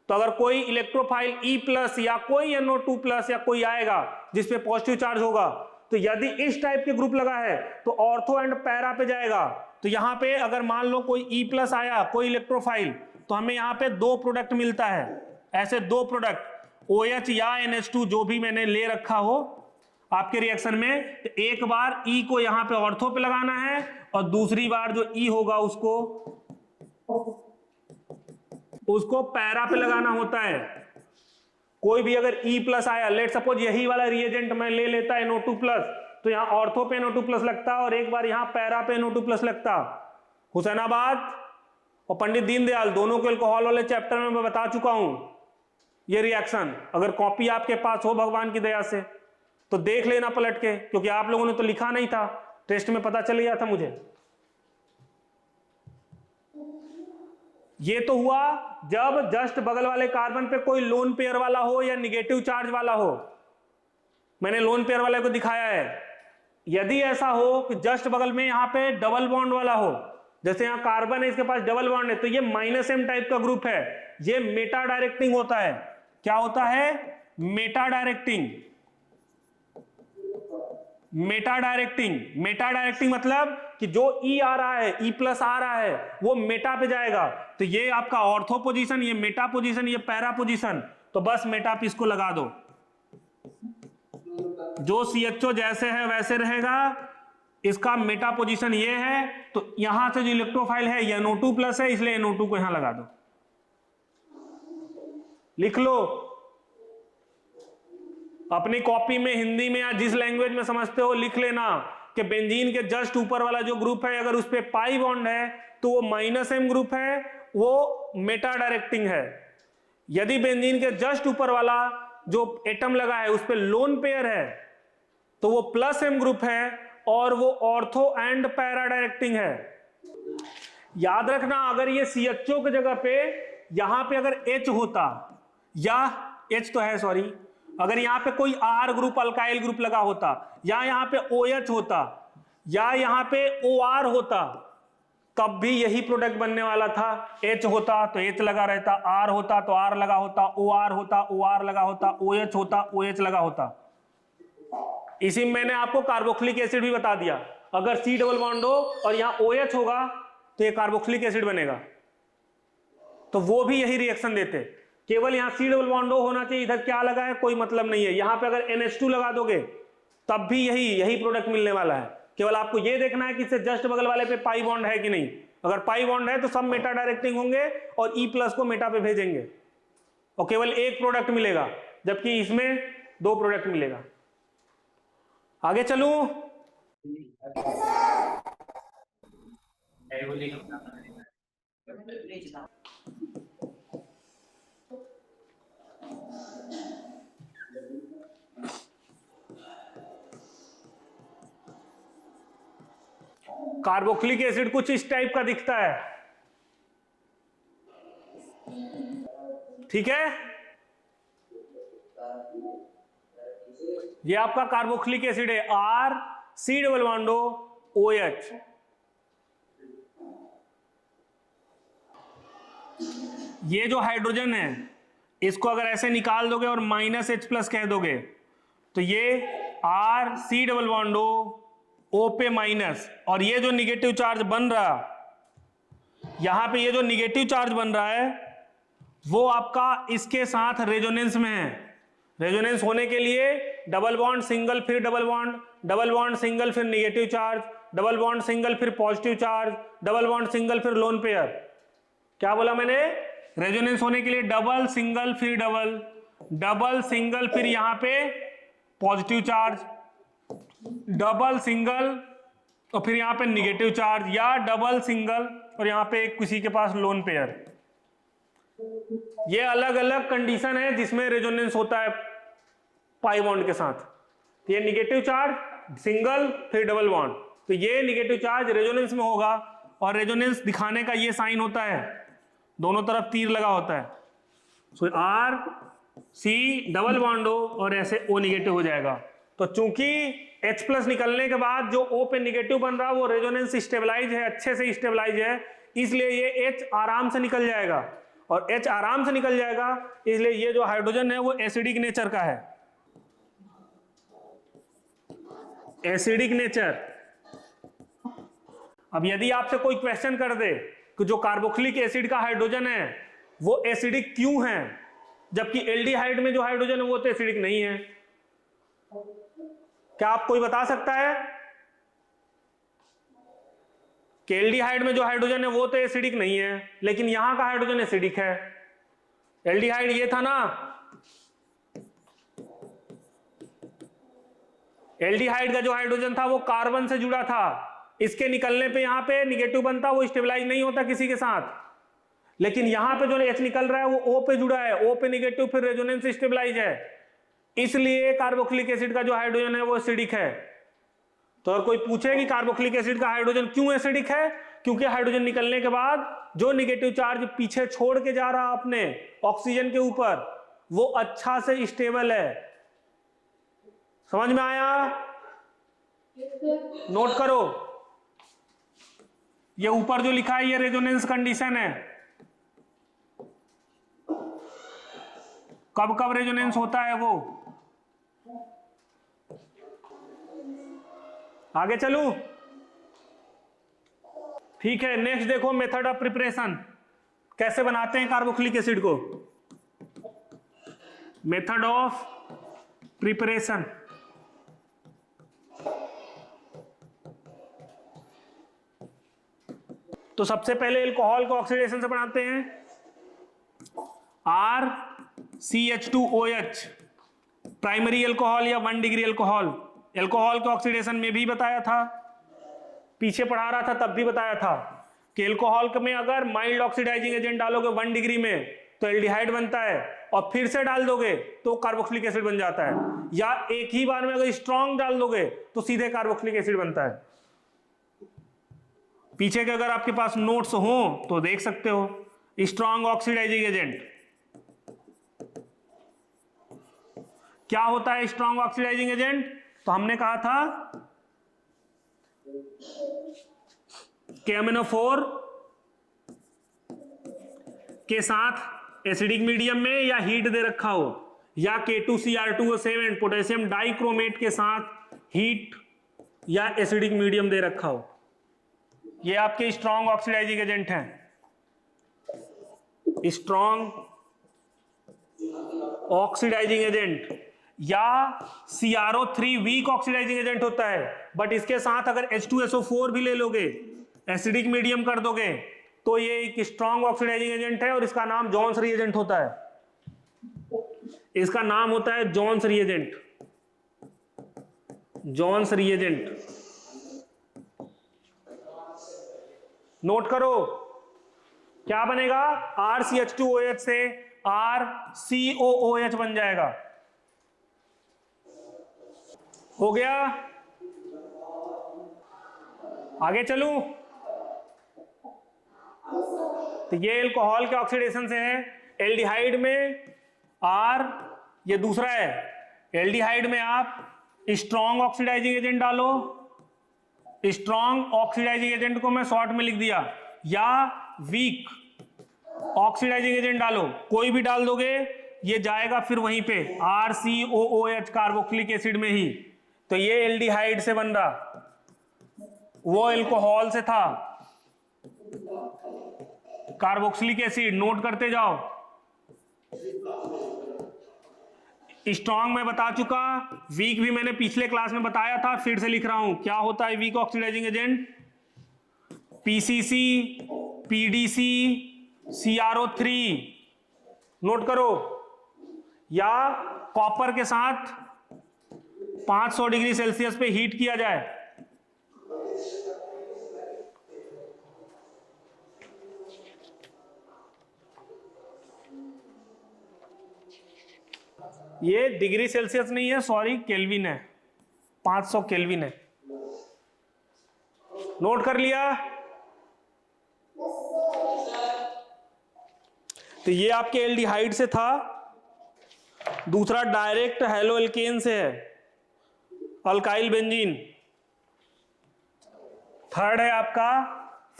तो अगर कोई इलेक्ट्रोफाइल E+ या कोई NO2+ या कोई आएगा जिसपे पॉजिटिव चार्ज होगा, तो यदि इस टाइप के ग्रुप लगा है तो ऑर्थो एंड पैरा पे जाएगा। तो यहाँ पे अगर मान लो कोई E+ आया, कोई इलेक्ट्रोफाइल, तो हमें यहाँ पे दो प्रोडक्ट मिलता है, ऐसे दो प्रोडक्ट OH या NH2 जो भी मैंने ले रखा हो आपके रिएक्शन में। तो एक बार E को यहाँ पे ऑर्थो पे लगाना है और दूसरी बार जो E होगा उसको पैरा पे लगाना होता है। कोई भी अगर E+ आया, लेट सपोज यही वाला रिएजेंट मैं ले लेता है NO2+, तो यहाँ ऑर्थो पे NO2+ लगता और एक बार यहाँ पैरा पे NO2+ लगता। हुसैनाबाद और पंडित दीनदयाल दोनों के अल्कोहल वाले चैप्टर में मैं बता चुका हूं ये रिएक्शन। अगर कॉपी आपके पास हो भगवान की दया से तो देख लेना पलट के, क्योंकि आप लोगों ने तो लिखा नहीं था, टेस्ट में पता चल गया था मुझे। ये तो हुआ जब जस्ट बगल वाले कार्बन पे कोई लोन पेयर वाला हो या निगेटिव चार्ज वाला हो। मैंने लोन पेयर वाले को दिखाया है। यदि ऐसा हो कि जस्ट बगल में यहाँ पे डबल बॉन्ड वाला हो, जैसे यहाँ कार्बन है इसके पास डबल बॉन्ड है, तो ये -M टाइप का ग्रुप है, ये मेटा डायरेक्टिंग होता है। क्या होता है? Meta directing. मेटा डायरेक्टिंग मतलब कि जो E आ रहा है, E+ आ रहा है, वो मेटा पे जाएगा। तो ये आपका ऑर्थो पोजीशन, ये मेटा पोजीशन, ये पैरा पोजीशन, तो बस मेटा पे इसको लगा दो। जो CHO जैसे है वैसे रहेगा, इसका मेटा पोजीशन ये है, तो यहां से जो इलेक्ट्रोफाइल है ये NO2+ है, इसलिए NO2 को यहां लगा दो। लिख लो अपनी कॉपी में, हिंदी में या जिस लैंग्वेज में समझते हो लिख लेना कि बेंजीन के जस्ट ऊपर वाला जो ग्रुप है अगर उस पे पाई बॉन्ड है तो वो -M ग्रुप है, वो मेटा डायरेक्टिंग है। यदि बेंजीन के जस्ट ऊपर वाला जो एटम लगा है उस पे लोन पेयर है तो वो +M ग्रुप है और वो ऑर्थो एंड पैरा डायरेक्टिंग है। याद रखना, अगर ये CHO की जगह पे यहां पे अगर H होता, या H तो है सॉरी, अगर यहाँ पे कोई R ग्रुप अल्काइल ग्रुप लगा होता, या यहाँ पे OH होता, या यहाँ पे OR होता, तब भी यही प्रोडक्ट बनने वाला था। H होता तो H लगा रहता, R होता तो R लगा होता, OR होता OR लगा होता, OH होता OH लगा होता। इसी में मैंने आपको कार्बोक्सिलिक एसिड भी बता दिया, अगर C डबल बॉन्ड हो और यहाँ OH होगा तो ये कार्बोक्सिलिक एसिड बनेगा, तो वो भी यही रिएक्शन देते। केवल यहाँ C डबल बॉन्ड होना चाहिए, इधर क्या लगा है कोई मतलब नहीं है। यहाँ पे अगर NH2 लगा दोगे तब भी यही प्रोडक्ट मिलने वाला है। केवल आपको ये देखना है कि इससे जस्ट बगल वाले पे पाई बॉन्ड है कि नहीं। अगर पाई बॉन्ड है तो सब मेटा डायरेक्टिंग होंगे और E+ को मेटा पे भेजेंगे और केवल एक प्रोडक्ट मिलेगा, जबकि इसमें दो प्रोडक्ट मिलेगा। आगे चलूं? कार्बोक्सिलिक एसिड कुछ इस टाइप का दिखता है, ठीक है। ये आपका कार्बोक्सिलिक एसिड है, R C double bond OH। ये जो हाइड्रोजन है इसको अगर ऐसे निकाल दोगे और -H+ कह दोगे तो ये R C double bond O पे माइनस, और ये जो निगेटिव चार्ज बन रहा, यहां पे ये जो निगेटिव चार्ज बन रहा है वो आपका इसके साथ रेजोनेंस में है। रेजोनेंस होने के लिए डबल बॉन्ड सिंगल फिर डबल बॉन्ड सिंगल फिर negative charge, double bond single फिर positive charge, double bond single फिर लोन पेयर। क्या बोला मैंने? रेजोनेंस होने के लिए डबल सिंगल फिर डबल सिंगल फिर यहां पे पॉजिटिव चार्ज, डबल सिंगल और फिर यहां पे निगेटिव चार्ज, या डबल सिंगल और यहां पे किसी के पास लोन पेयर। ये अलग अलग कंडीशन है जिसमें रेजोनेंस होता है पाई बॉन्ड के साथ। तो ये निगेटिव चार्ज सिंगल फिर डबल बॉन्ड, तो ये निगेटिव चार्ज रेजोनेंस में होगा और रेजोनेंस दिखाने का ये साइन होता है, दोनों तरफ तीर लगा होता है। सो आर सी डबल बॉन्ड हो और ऐसे O निगेटिव हो जाएगा। तो चूंकि H प्लस निकलने के बाद जो O पे निगेटिव बन रहा है वो रेजोनेंस स्टेबलाइज है, अच्छे से स्टेबलाइज है, इसलिए ये H आराम से निकल जाएगा। और H आराम से निकल जाएगा इसलिए ये जो हाइड्रोजन है वो एसिडिक नेचर का है, एसिडिक नेचर। अब यदि आपसे कोई क्वेश्चन कर दे कि जो कार्बोक्सिलिक एसिड का हाइड्रोजन है वो एसिडिक क्यों है, जबकि एल्डिहाइड में जो हाइड्रोजन है वो तो एसिडिक नहीं है, क्या आप कोई बता सकता है? कि एल्डिहाइड में जो हाइड्रोजन है वो तो एसिडिक नहीं है, लेकिन यहां का हाइड्रोजन एसिडिक है। एल्डिहाइड ये था ना, एल्डिहाइड का जो हाइड्रोजन था वो कार्बन से जुड़ा था, इसके निकलने पे यहां पे निगेटिव बनता, वो स्टेबलाइज नहीं होता किसी के साथ। लेकिन यहां पे जो H निकल रहा है वो O पे जुड़ा है, O पे निगेटिव फिर रेजोनेंस स्टेबलाइज है, इसलिए कार्बोक्सिलिक एसिड का जो हाइड्रोजन है वो एसिडिक है। तो अगर कोई पूछे कि कार्बोक्सिलिक एसिड का हाइड्रोजन क्यों एसिडिक है, क्योंकि हाइड्रोजन निकलने के बाद जो निगेटिव चार्ज पीछे छोड़ के जा रहा आपने ऑक्सीजन के ऊपर वो अच्छा से स्टेबल है। समझ में आया? नोट करो, ये ऊपर जो लिखा है ये रेजोनेंस कंडीशन है। कब कब रेजोनेंस होता है वो, आगे चलूं? ठीक है, नेक्स्ट देखो मेथड ऑफ प्रिपरेशन, कैसे बनाते हैं कार्बोक्सिलिक एसिड को। मेथड ऑफ प्रिपरेशन, तो सबसे पहले अल्कोहल को ऑक्सीडेशन से बनाते हैं, RCH2OH, प्राइमरी अल्कोहल या 1 डिग्री अल्कोहल। अल्कोहल के ऑक्सीडेशन में भी बताया था, पीछे पढ़ा रहा था तब भी बताया था कि अल्कोहल में अगर माइल्ड ऑक्सीडाइजिंग एजेंट डालोगे 1 डिग्री में तो एल्डिहाइड बनता है, और फिर से डाल दोगे तो कार्बोक्सिलिक एसिड बन जाता है, या एक ही बार में अगर स्ट्रॉन्ग डाल दोगे तो सीधे कार्बोक्सिलिक एसिड बनता है। पीछे के अगर आपके पास नोट्स हो तो देख सकते हो। स्ट्रॉन्ग ऑक्सीडाइजिंग एजेंट क्या होता है? स्ट्रॉन्ग ऑक्सीडाइजिंग एजेंट, तो हमने कहा था KMnO4 के साथ एसिडिक मीडियम में या हीट दे रखा हो, या K2Cr2O7 पोटेशियम डाइक्रोमेट के साथ हीट या एसिडिक मीडियम दे रखा हो, ये आपके स्ट्रॉन्ग ऑक्सीडाइजिंग एजेंट हैं। स्ट्रॉन्ग ऑक्सीडाइजिंग एजेंट, या CrO3 वीक ऑक्सीडाइजिंग एजेंट होता है, बट इसके साथ अगर H2SO4 भी ले लोगे, एसिडिक मीडियम कर दोगे, तो ये एक स्ट्रॉन्ग ऑक्सीडाइजिंग एजेंट है और इसका नाम जॉन्स रिएजेंट होता है। इसका नाम होता है Johns reagent, Johns reagent. Note करो, क्या बनेगा? RCH2OH से RCOOH बन जाएगा। हो गया? आगे चलूं? तो ये अल्कोहल के ऑक्सीडेशन से है। एल्डिहाइड में R, ये दूसरा है, एल्डिहाइड में आप स्ट्रॉन्ग ऑक्सीडाइजिंग एजेंट डालो, स्ट्रॉन्ग ऑक्सीडाइजिंग एजेंट को मैं शॉर्ट में लिख दिया, या वीक ऑक्सीडाइजिंग एजेंट डालो, कोई भी डाल दोगे ये जाएगा फिर वहीं पे RCOOH कार्बोक्सिलिक एसिड में ही। तो ये एल्डिहाइड से बन रहा, वो अल्कोहल से था। कार्बोक्सिलिक एसिड नोट करते जाओ, स्ट्रॉन्ग मैं बता चुका, वीक भी मैंने पिछले क्लास में बताया था, फिर से लिख रहा हूं। क्या होता है weak oxidizing agent? PCC, PDC, CrO3, note करो, या कॉपर के साथ 500 डिग्री सेल्सियस पे हीट किया जाए। ये डिग्री सेल्सियस नहीं है, सॉरी, केल्विन है, 500 केल्विन है। नोट कर लिया? तो ये आपके एल्डिहाइड से था, दूसरा डायरेक्ट हेलो एल्केन से है, अल्काइल बेंजीन। थर्ड है आपका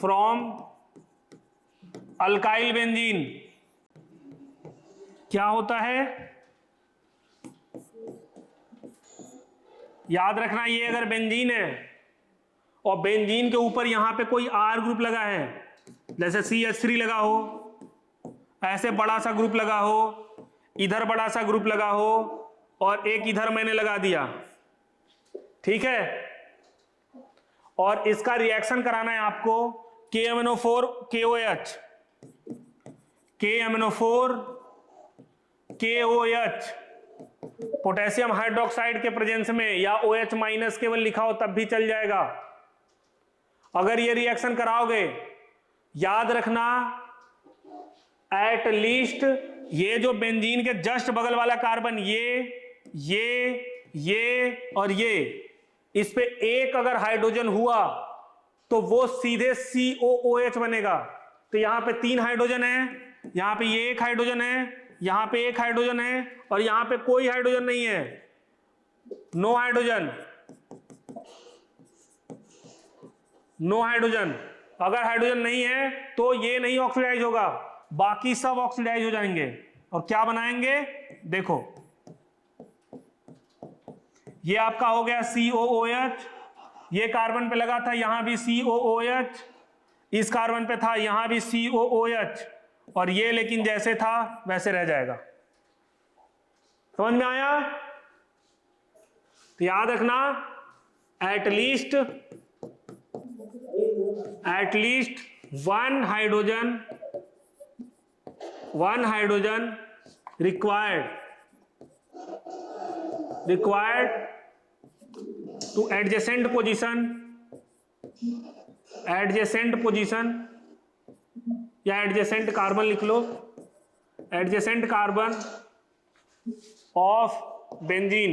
फ्रॉम अल्काइल बेंजीन। क्या होता है याद रखना, ये अगर बेंजीन है और बेंजीन के ऊपर यहां पे कोई R ग्रुप लगा है, जैसे CH3 लगा हो, ऐसे बड़ा सा ग्रुप लगा हो, इधर बड़ा सा ग्रुप लगा हो, और एक इधर मैंने लगा दिया, ठीक है, और इसका रिएक्शन कराना है आपको KMNO4 KOH, KMNO4 KOH, potassium hydroxide के प्रेजेंस में, या OH माइनस केवल लिखा हो तब भी चल जाएगा। अगर ये रिएक्शन कराओगे, याद रखना एट लीस्ट ये जो बेंजीन के जस्ट बगल वाला कार्बन, ये और ये, इस पे एक अगर हाइड्रोजन हुआ तो वो सीधे COOH बनेगा। तो यहां पे 3 हाइड्रोजन है, यहां पे ये एक हाइड्रोजन है, यहां पे एक हाइड्रोजन है, और यहां पे कोई हाइड्रोजन नहीं है, नो हाइड्रोजन, नो हाइड्रोजन। अगर हाइड्रोजन नहीं है तो ये नहीं ऑक्सीडाइज होगा, बाकी सब ऑक्सीडाइज हो जाएंगे। और क्या बनाएंगे? देखो, ये आपका हो गया COOH, ये कार्बन पे लगा था, यहां भी COOH, इस कार्बन पे था, यहां भी COOH, और ये लेकिन जैसे था वैसे रह जाएगा। समझ में आया? तो याद रखना at least one hydrogen required to adjacent position या एडजेसेंट कार्बन लिख लो, एडजेसेंट कार्बन ऑफ बेंजीन।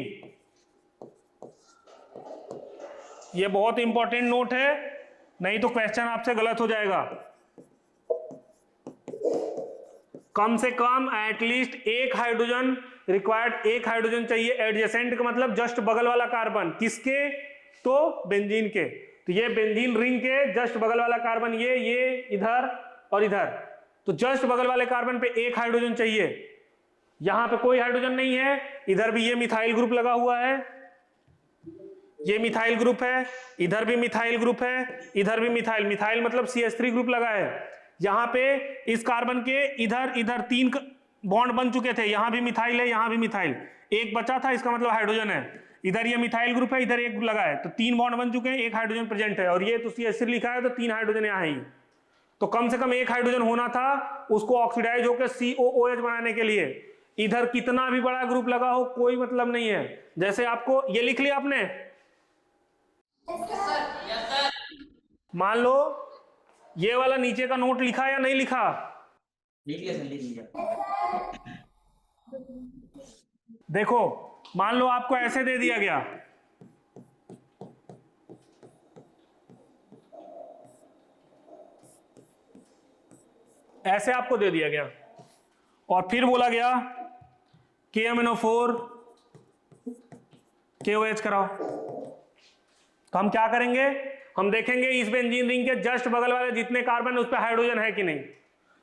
ये बहुत इंपॉर्टेंट नोट है, नहीं तो क्वेश्चन आपसे गलत हो जाएगा। कम से कम एटलीस्ट एक हाइड्रोजन रिक्वायर्ड, एक हाइड्रोजन चाहिए एडजेसेंट का मतलब जस्ट बगल वाला कार्बन, किसके? तो बेंजीन के। तो ये बेंजीन रिंग के जस्ट बगल वाला कार्बन, ये इधर और इधर, तो जस्ट बगल वाले कार्बन पे एक हाइड्रोजन चाहिए। यहां पे कोई हाइड्रोजन नहीं है, इधर भी ये मिथाइल ग्रुप लगा हुआ है, ये मिथाइल ग्रुप है, इधर भी मिथाइल ग्रुप है, इधर भी मिथाइल मतलब CH3 ग्रुप लगा है। यहां पे इस कार्बन के इधर 3 बॉन्ड बन चुके थे, यहां भी मिथाइल है, यहां भी मिथाइल, एक बचा था, इसका मतलब हाइड्रोजन है। इधर ये मिथाइल ग्रुप है, इधर एक लगा है, तो 3 बॉन्ड बन चुके हैं, एक हाइड्रोजन प्रेजेंट है, और ये तो CH3 लिखा है, तो 3 हाइड्रोजन यहाँ ही। तो कम से कम एक हाइड्रोजन होना था, उसको ऑक्सीडाइज होकर COOH बनाने के लिए। इधर कितना भी बड़ा ग्रुप लगा हो कोई मतलब नहीं है। जैसे आपको ये लिख लिया आपने, मान लो ये वाला नीचे का नोट लिखा या नहीं लिखा? लिख लिया सर, लिख लिया। देखो, मान लो आपको ऐसे दे दिया गया, ऐसे आपको दे दिया गया, और फिर बोला गया KMNO4 KOH कराओ। तो हम क्या करेंगे? हम देखेंगे इस बेंजीन रिंग के जस्ट बगल वाले जितने कार्बन उस पर हाइड्रोजन है कि नहीं।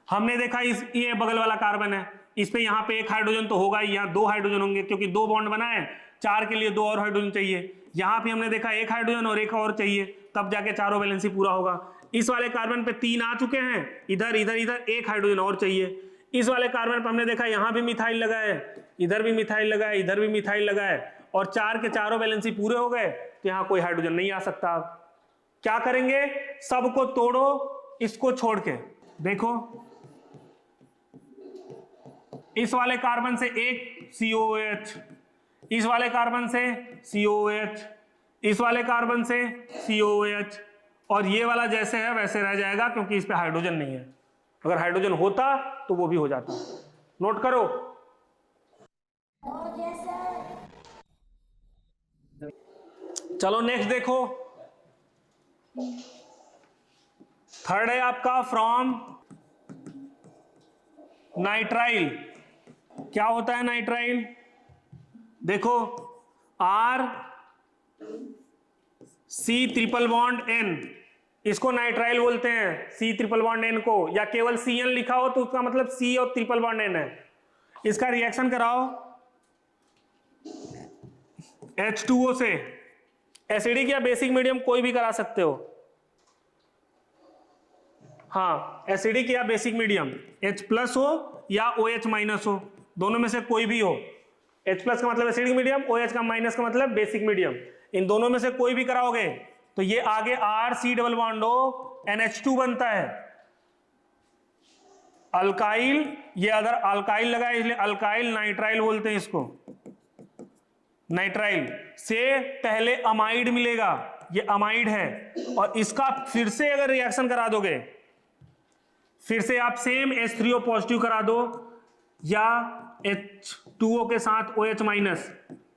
हमने देखा ये बगल वाला कार्बन है, इस पे यहाँ पे एक हाइड्रोजन तो होगा ही, यहाँ 2 हाइड्रोजन होंगे क्योंकि 2 बॉन्ड बना है, 4 के लिए 2 और हाइड्रोजन चाहिए। यहाँ पे हमने देखा एक हाइड्रोजन और एक और चाहिए, तब जाके चारों वैलेंसी पूरा होगा। इस वाले कार्बन पे 3 आ चुके हैं, इधर एक हाइड्रोजन और चाहिए। इस वाले कार्बन पर हमने देखा यहां भी मिथाइल लगा है, इधर भी मिथाइल लगा है, इधर भी मिथाइल लगा है, और चार के चारों वैलेंसी पूरे हो गए, तो यहां कोई हाइड्रोजन नहीं आ सकता। क्या करेंगे, सबको तोड़ो इसको छोड़ के। देखो इस वाले कार्बन से एक COOH, इस वाले कार्बन से COOH, इस वाले कार्बन से COOH, और ये वाला जैसे है वैसे रह जाएगा क्योंकि इस पे हाइड्रोजन नहीं है। अगर हाइड्रोजन होता तो वो भी हो जाता। नोट करो। चलो नेक्स्ट देखो, थर्ड है आपका फ्रॉम नाइट्राइल। क्या होता है नाइट्राइल, देखो R⁻C⁻N, इसको नाइट्राइल बोलते हैं, C⁻N को, या केवल CN लिखा हो तो उसका मतलब C और CN है। इसका रिएक्शन कराओ H2O से, एसिडिक या बेसिक मीडियम कोई भी करा सकते हो, हाँ एसिडिक या बेसिक मीडियम, H+ हो या OH- हो, दोनों में से कोई भी हो। H+ का मतलब एसिडिक मीडियम, OH का माइनस का मतलब बेसिक मीडियम, इन दोनों में से कोई भी कराओगे तो ये आगे RC⁻O NH2 बनता है। अल्काइल, ये अगर अल्काइल लगा है इसलिए अल्काइल नाइट्राइल बोलते हैं इसको। नाइट्राइल से पहले अमाइड मिलेगा, ये अमाइड है, और इसका फिर से अगर रिएक्शन करा दोगे, फिर से आप सेम H3O पॉजिटिव करा दो या H2O के साथ OH-,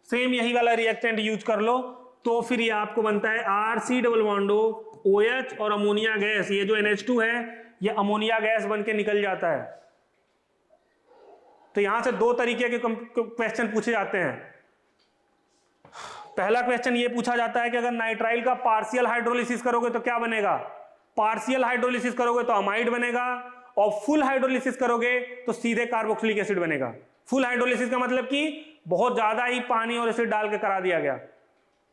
सेम यही वाला रिएक्टेंट यूज कर लो, तो फिर ये आपको बनता है RC⁻O OH और अमोनिया गैस, ये जो NH2 है ये अमोनिया गैस बन के निकल जाता है। तो यहां से दो तरीके के क्वेश्चन पूछे जाते हैं। पहला क्वेश्चन ये पूछा जाता है कि अगर नाइट्राइल का पार्शियल हाइड्रोलिसिस करोगे तो क्या बनेगा, पार्शियल हाइड्रोलिसिस करोगे तो अमाइड बनेगा, और फुल हाइड्रोलिसिस करोगे तो सीधे कार्बोक्सिलिक एसिड बनेगा। फुल हाइड्रोलिसिस का मतलब कि बहुत ज्यादा ही पानी और एसिड डाल के करा दिया गया।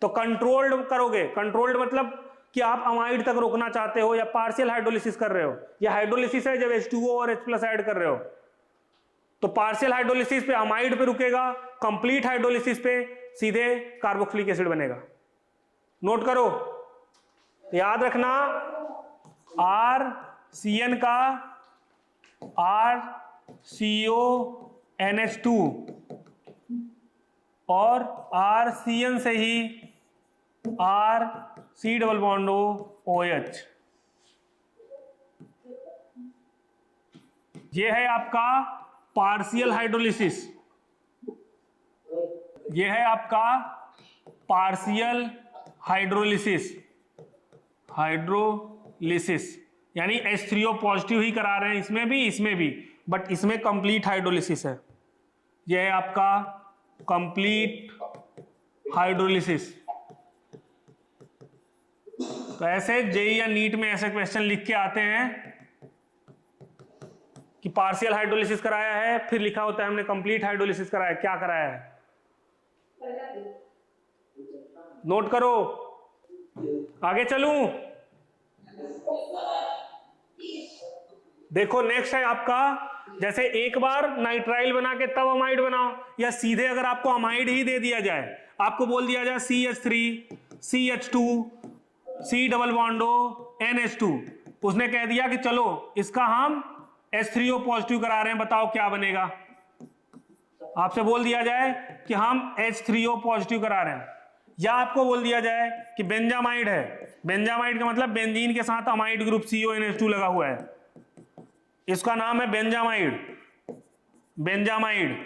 तो कंट्रोल्ड करोगे, कंट्रोल्ड मतलब कि आप अमाइड तक रोकना चाहते हो, या पार्शियल हाइड्रोलिसिस कर रहे हो, या हाइड्रोलिसिस है जब H2O और H+ ऐड कर रहे हो, तो पार्शियल हाइड्रोलिसिस पे अमाइड पे रुकेगा, कंप्लीट हाइड्रोलिसिस पे सीधे कार्बोक्सिलिक एसिड बनेगा। नोट करो, याद रखना RCN का RCONH2 और RCN से ही RC⁻OH, ये है आपका पार्शियल हाइड्रोलिसिस, ये है आपका पार्शियल हाइड्रोलिसिस, हाइड्रोलिसिस यानी H3O पॉजिटिव ही करा रहे हैं इसमें भी, बट इसमें कंप्लीट हाइड्रोलिसिस है। यह है आपका कंप्लीट हाइड्रोलिसिस। तो ऐसे जेईई या नीट में ऐसे क्वेश्चन लिख के आते हैं कि पार्शियल हाइड्रोलिसिस कराया है, फिर लिखा होता है हमने कंप्लीट हाइड्रोलिसिस कराया, क्या कराया है। नोट करो, आगे चलूं, देखो नेक्स्ट है आपका, जैसे एक बार नाइट्राइल बना के तब अमाइड बनाओ, या सीधे अगर आपको अमाइड ही दे दिया जाए, आपको बोल दिया जाए CH3 CH2 C⁻O NH2, उसने कह दिया कि चलो इसका हम H3O पॉजिटिव करा रहे हैं, बताओ क्या बनेगा। आपसे बोल दिया जाए कि हम H3O पॉजिटिव करा रहे हैं, या आपको बोल दिया जाए कि बेंजामाइड है, बेंजामाइड का मतलब बेंजीन के साथ अमाइड ग्रुप CONH2 लगा हुआ है, इसका नाम है बेंजामाइड, बेंजामाइड,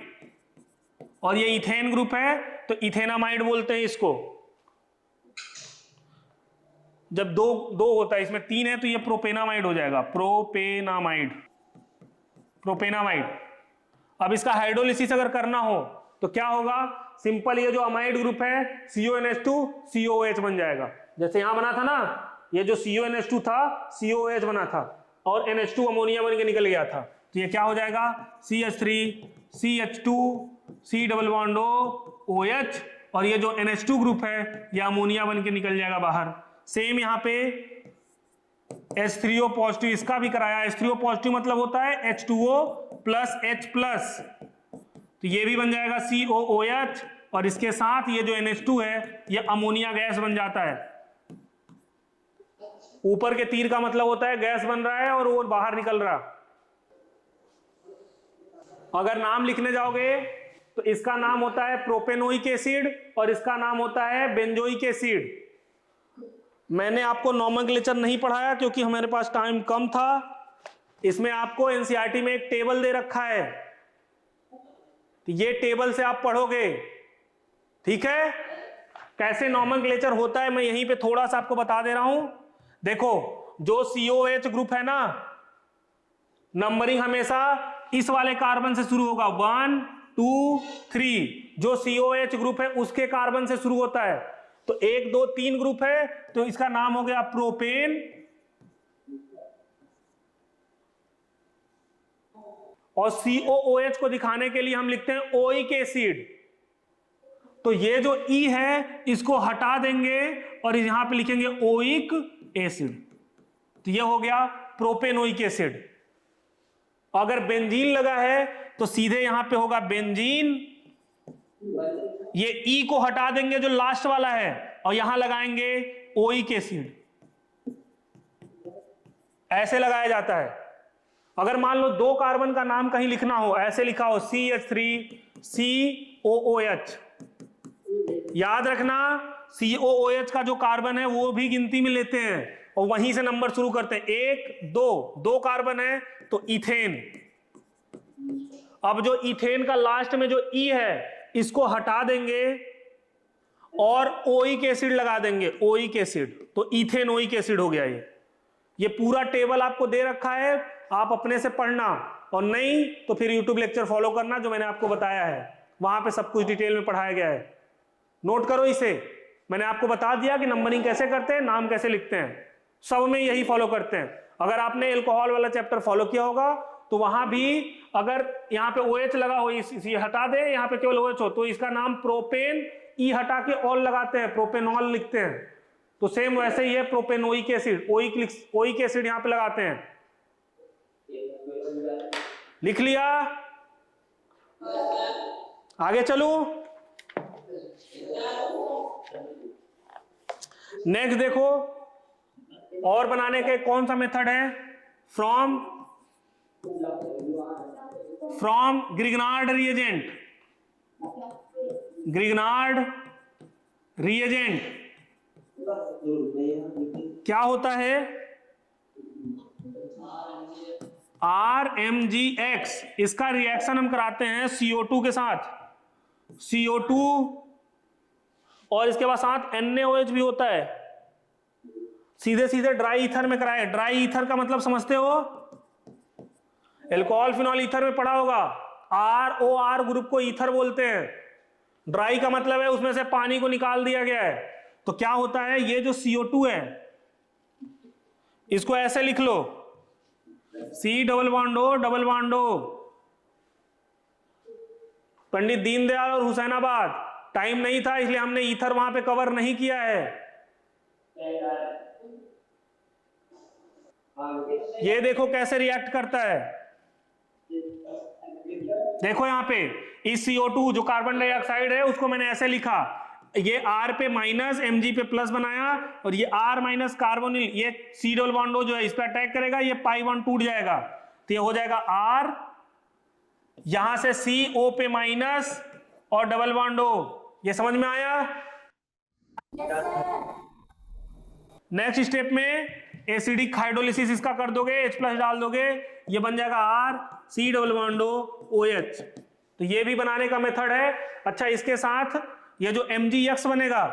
और ये इथेन ग्रुप है तो इथेनामाइड बोलते हैं इसको। जब दो होता है, इसमें तीन है तो ये प्रोपेनामाइड हो जाएगा, प्रोपेनामाइड, प्रोपेनामाइड। अब इसका हाइड्रोलिसिस अगर करना हो तो क्या होगा, सिंपल ये जो अमाइड ग्रुप है CONH2 COOH बन जाएगा, जैसे यहां बना था ना, ये जो CONH2 था COOH बना था और NH2 अमोनिया बन के निकल गया था, तो ये क्या हो जाएगा CH3 CH2 C⁻O OH, और ये जो NH2 ग्रुप है ये अमोनिया बन के निकल जाएगा बाहर। सेम यहाँ पे H3O पॉजिटिव इसका भी कराया, H3O पॉजिटिव मतलब होता है H2O प्लस H प्लस, तो ये भी बन जाएगा COOH, और इसके साथ ये जो NH2 है ये अमोनिया गैस बन जाता है। ऊपर के तीर का मतलब होता है गैस बन रहा है और वो बाहर निकल रहा। अगर नाम लिखने जाओगे तो इसका नाम होता है प्रोपेनोइक एसिड और इसका नाम होता है बेंजोइक एसिड। मैंने आपको नॉमेनक्लेचर नहीं पढ़ाया क्योंकि हमारे पास टाइम कम था। इसमें आपको एनसीईआरटी में एक टेबल दे रखा है, तो ये टेबल से आप पढ़ोगे, ठीक है। कैसे नॉमेनक्लेचर होता है मैं यहीं पे थोड़ा सा आपको बता दे रहा हूं। देखो, जो COH ग्रुप है ना, नंबरिंग हमेशा इस वाले कार्बन से शुरू होगा, 1 2 3। जो COH ग्रुप है उसके कार्बन से शुरू होता है। तो 1 2 3 ग्रुप है तो इसका नाम हो गया प्रोपेन, और COOH को दिखाने के लिए हम लिखते हैं ओइक एसिड। तो ये जो E है इसको हटा देंगे और यहां पे लिखेंगे ओइक एसिड, तो ये हो गया प्रोपेनोइक एसिड। अगर बेंजीन लगा है तो सीधे यहां पे होगा बेंजीन, ये E को हटा देंगे जो लास्ट वाला है और यहां लगाएंगे ओइक एसिड। ऐसे लगाया जाता है। अगर मान लो 2 कार्बन का नाम कहीं लिखना हो, ऐसे लिखा हो CH3COOH, याद रखना COOH का जो कार्बन है वो भी गिनती में लेते हैं और वहीं से नंबर शुरू करते हैं। 1 2 कार्बन है तो इथेन। अब जो इथेन का लास्ट में जो E है इसको हटा देंगे और ओइक एसिड लगा देंगे, ओइक एसिड, तो इथेनोइक एसिड हो गया। ये पूरा टेबल आपको दे रखा है, आप अपने से पढ़ना, और नहीं तो फिर YouTube लेक्चर फॉलो करना जो मैंने आपको बताया है, वहां पे सब कुछ डिटेल में पढ़ाया गया है। नोट करो इसे, मैंने आपको बता दिया कि नंबरिंग कैसे करते हैं, नाम कैसे लिखते हैं, सब में यही फॉलो करते हैं। अगर आपने एल्कोहल वाला चैप्टर फॉलो किया होगा तो वहां भी अगर यहाँ पे OH लगा हो, ये हटा दे, यहाँ पे केवल OH हो, तो इसका नाम प्रोपेन, E हटा के ऑल लगाते हैं, प्रोपेनॉल लिखते हैं। तो सेम वैसे ही है प्रोपेनोइक एसिड, ओइक एसिड यहां पे लगाते हैं। लिख लिया? आगे चलो। नेक्स्ट देखो, और बनाने के कौन सा मेथड है? From Grignard reagent. Grignard reagent क्या होता है? RMgX, इसका रिएक्शन हम कराते हैं CO2 के साथ, CO2, और इसके बाद साथ NaOH भी होता है। सीधे सीधे ड्राई ईथर में कराए। ड्राई ईथर का मतलब समझते हो? एल्कोहल फिनॉल ईथर में पढ़ा होगा, ROR ग्रुप को ईथर बोलते हैं। ड्राई का मतलब है उसमें से पानी को निकाल दिया गया है। तो क्या होता है, ये जो CO2 है इसको ऐसे लिख लो, C double bond O। Pandit Deendayal और हुसैनाबाद, टाइम नहीं था इसलिए हमने ईथर वहां पे कवर नहीं किया है। ये देखो कैसे रिएक्ट करता है। देखो यहां पे इस CO2 जो कार्बन डाइऑक्साइड है उसको मैंने ऐसे लिखा, ये R पे माइनस, Mg पे प्लस बनाया, और ये R माइनस कार्बोनिल, ये C डबल बॉन्ड O जो है इस पे अटैक करेगा, ये पाई बॉन्ड टूट जाएगा, तो ये हो जाएगा R, यहां से CO पे माइनस और डबल बॉन्ड O। ये समझ में आया? नेक्स्ट स्टेप में एसिडिक हाइड्रोलिसिस इसका कर दोगे, H प्लस डाल दोगे, ये बन जाएगा R C double bond O OH। तो ये भी बनाने का मेथड है। अच्छा, इसके साथ ये जो MgX बनेगा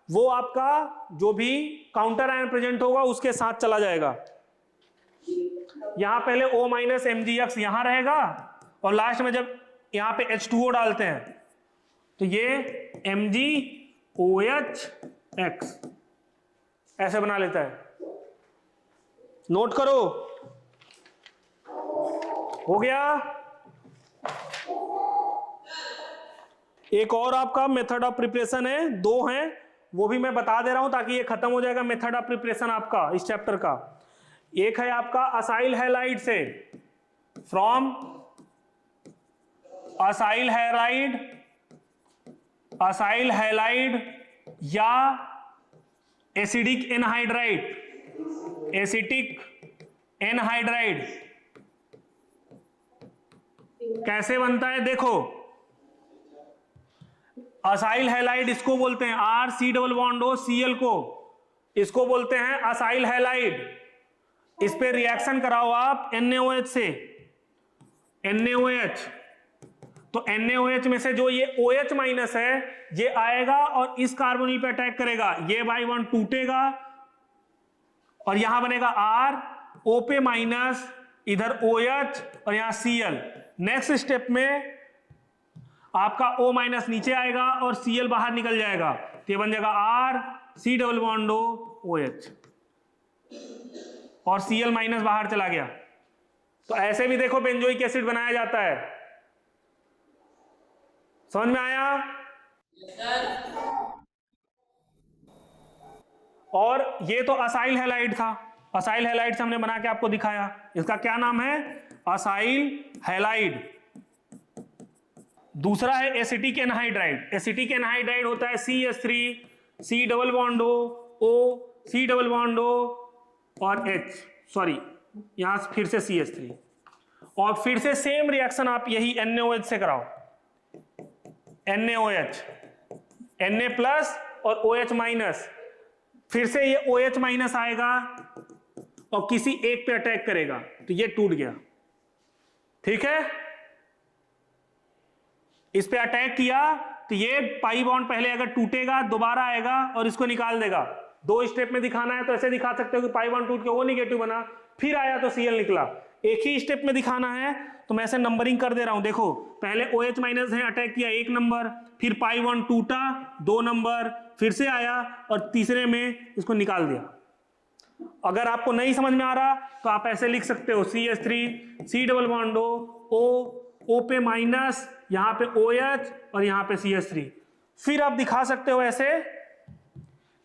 वो आपका जो भी काउंटर आयन प्रेजेंट होगा उसके साथ चला जाएगा। यहां पहले O माइनस MgX यहां रहेगा और लास्ट में जब यहां पे H2O डालते हैं तो ये MgOH ऐसे बना लेता है। नोट करो, हो गया। एक और आपका मेथड ऑफ प्रिपरेशन है, 2 हैं, वो भी मैं बता दे रहा हूं ताकि ये खत्म हो जाएगा मेथड ऑफ प्रिपरेशन आपका इस चैप्टर का। एक है आपका असाइल हैलाइड से, फ्रॉम असाइल हैलाइड या एसिडिक एनहाइड्राइड कैसे बनता है देखो। असाइल हैलाइड इसको बोलते हैं RC≡CL को, इसको बोलते हैं असाइल हैलाइड। इस पे रिएक्शन कराओ आप NaOH से, NaOH, तो NaOH में से जो ये OH माइनस है ये आएगा और इस कार्बोनिल पे अटैक करेगा, ये बाई बॉन्ड टूटेगा और यहां बनेगा R, O पे माइनस, इधर OH और यहां Cl। नेक्स्ट स्टेप में आपका O माइनस नीचे आएगा और Cl बाहर निकल जाएगा, तो ये बन जाएगा RC≡OH और Cl माइनस बाहर चला गया। तो ऐसे भी देखो बेंजोइक एसिड बनाया जाता है। समझ में आया? और ये तो असाइल हैलाइड था, असाइल हैलाइड से हमने बना के आपको दिखाया। इसका क्या नाम है? Acyl halide. दूसरा है एसिटिक एनहाइड्राइड। एसिटिक एनहाइड्राइड होता है CH3 C double bond O C double bond O और H, सॉरी यहां फिर से CH3 और फिर से सेम रिएक्शन आप यही NaOH से कराओ। NaOH, Na प्लस और OH माइनस, फिर से ये OH माइनस आएगा और किसी एक पे अटैक करेगा तो ये टूट गया। ठीक है, इस पे अटैक किया तो ये पाई बॉन्ड पहले अगर टूटेगा दोबारा आएगा और इसको निकाल देगा। दो स्टेप में दिखाना है तो ऐसे दिखा सकते हो कि पाई बॉन्ड टूट के वो नेगेटिव बना, फिर आया तो Cl निकला। एक ही स्टेप में दिखाना है तो मैं ऐसे नंबरिंग कर दे रहा हूं। देखो पहले OH माइनस है, अटैक किया 1 नंबर, फिर पाई बॉन्ड टूटा 2 नंबर, फिर से आया और तीसरे में इसको निकाल दिया। अगर आपको नहीं समझ में आ रहा तो आप ऐसे लिख सकते हो CH3 C double bond O पे माइनस, यहां पे OH और यहां पे CH3। फिर आप दिखा सकते हो ऐसे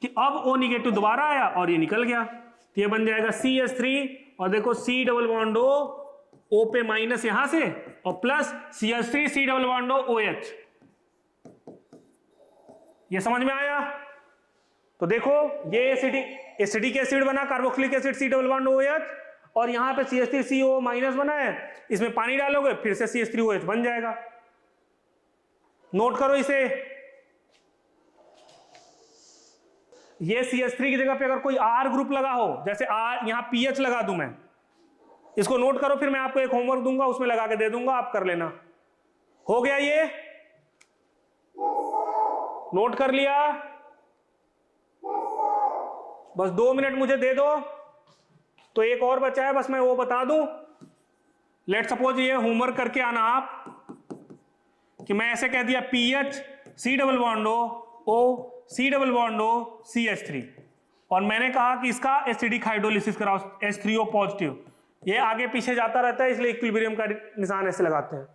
कि अब O निगेटिव दोबारा आया और ये निकल गया, तो ये बन जाएगा CH3 और देखो C डबल बॉन्ड O पे माइनस यहां से और plus CH3 C double bond OH। ये समझ में आया? तो देखो ये एसिडिक एसिड बना, carboxylic acid C double bond OH और यहां पे CH3CO माइनस बना है, इसमें पानी डालोगे फिर से CH3OH बन जाएगा। नोट करो इसे। ये CH3 की जगह पे अगर कोई R ग्रुप लगा हो, जैसे R यहां PH लगा दूं मैं, इसको नोट करो, फिर मैं आपको एक होमवर्क दूंगा उसमें लगा के दे दूंगा, आप कर लेना। हो गया ये? नोट कर लिया? बस 2 मिनट मुझे दे दो, तो एक और बचा है, बस मैं वो बता दूं। लेट सपोज ये होमवर्क करके आना आप कि मैं ऐसे कह दिया PH C double bond O C double bond O CH3 और मैंने कहा कि इसका एसिडिक हाइड्रोलिसिस कराओ H3O पॉजिटिव। ये आगे पीछे जाता रहता है इसलिए इक्विलिब्रियम का निशान ऐसे लगाते हैं।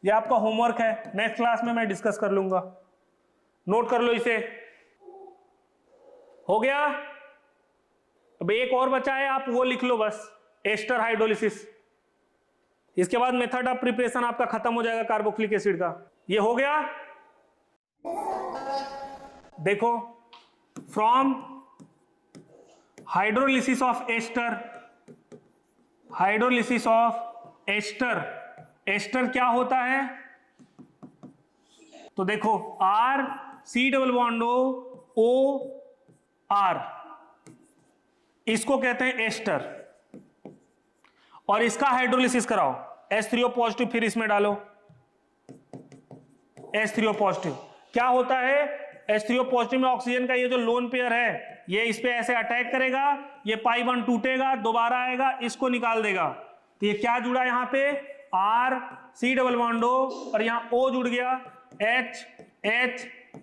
ये आपका होमवर्क है, नेक्स्ट क्लास में मैं डिस्कस कर लूंगा। नोट कर लो इसे। हो गया? अब एक और बचा है, आप वो लिख लो बस, एस्टर हाइड्रोलिसिस। इसके बाद मेथड ऑफ प्रिपरेशन आपका खत्म हो जाएगा कार्बोक्सिलिक एसिड का। ये हो गया? देखो from hydrolysis of ester, hydrolysis of ester, ester क्या होता है? तो देखो R C double bond O R, इसको कहते हैं एस्टर और इसका हाइड्रोलिसिस कराओ। H3O पॉजिटिव फिर इसमें डालो, H3O पॉजिटिव। क्या होता है? H3O पॉजिटिव में ऑक्सीजन का ये जो लोन पेयर है ये इस पे ऐसे अटैक करेगा, ये पाई बॉन्ड टूटेगा, दोबारा आएगा, इसको निकाल देगा। तो ये क्या जुड़ा यहां पे? R C double bond O और यहां O जुड़ गया, H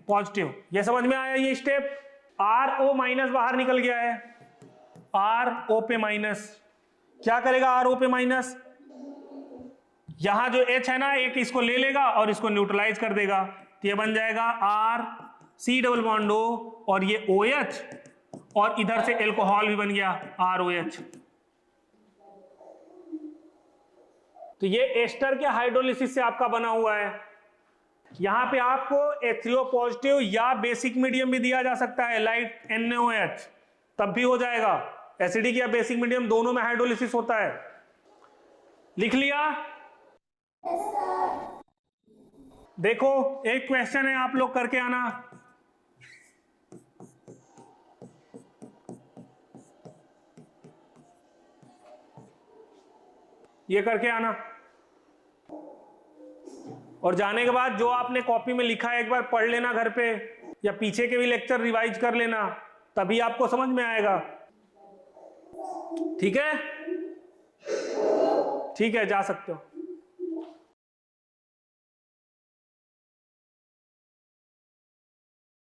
पॉजिटिव। ये समझ में आया? ये स्टेप RO माइनस बाहर निकल गया है, RO पे माइनस। क्या करेगा RO पे माइनस? यहां जो H है ना, एक इसको ले लेगा और इसको न्यूट्रलाइज कर देगा, तो ये बन जाएगा R C double bond O और ये OH और इधर से एल्कोहल भी बन गया ROH। तो ये एस्टर के हाइड्रोलिसिस से आपका बना हुआ है। यहां पे आपको H3O पॉजिटिव या बेसिक मीडियम भी दिया जा सकता है, लाइक NaOH, तब भी हो जाएगा। एसिडिक या बेसिक मीडियम दोनों में हाइड्रोलिसिस होता है। लिख लिया? देखो एक क्वेश्चन है, आप लोग करके आना। ये करके आना, और जाने के बाद जो आपने कॉपी में लिखा है एक बार पढ़ लेना घर पे, या पीछे के भी लेक्चर रिवाइज कर लेना, तभी आपको समझ में आएगा। ठीक है? ठीक है, जा सकते हो।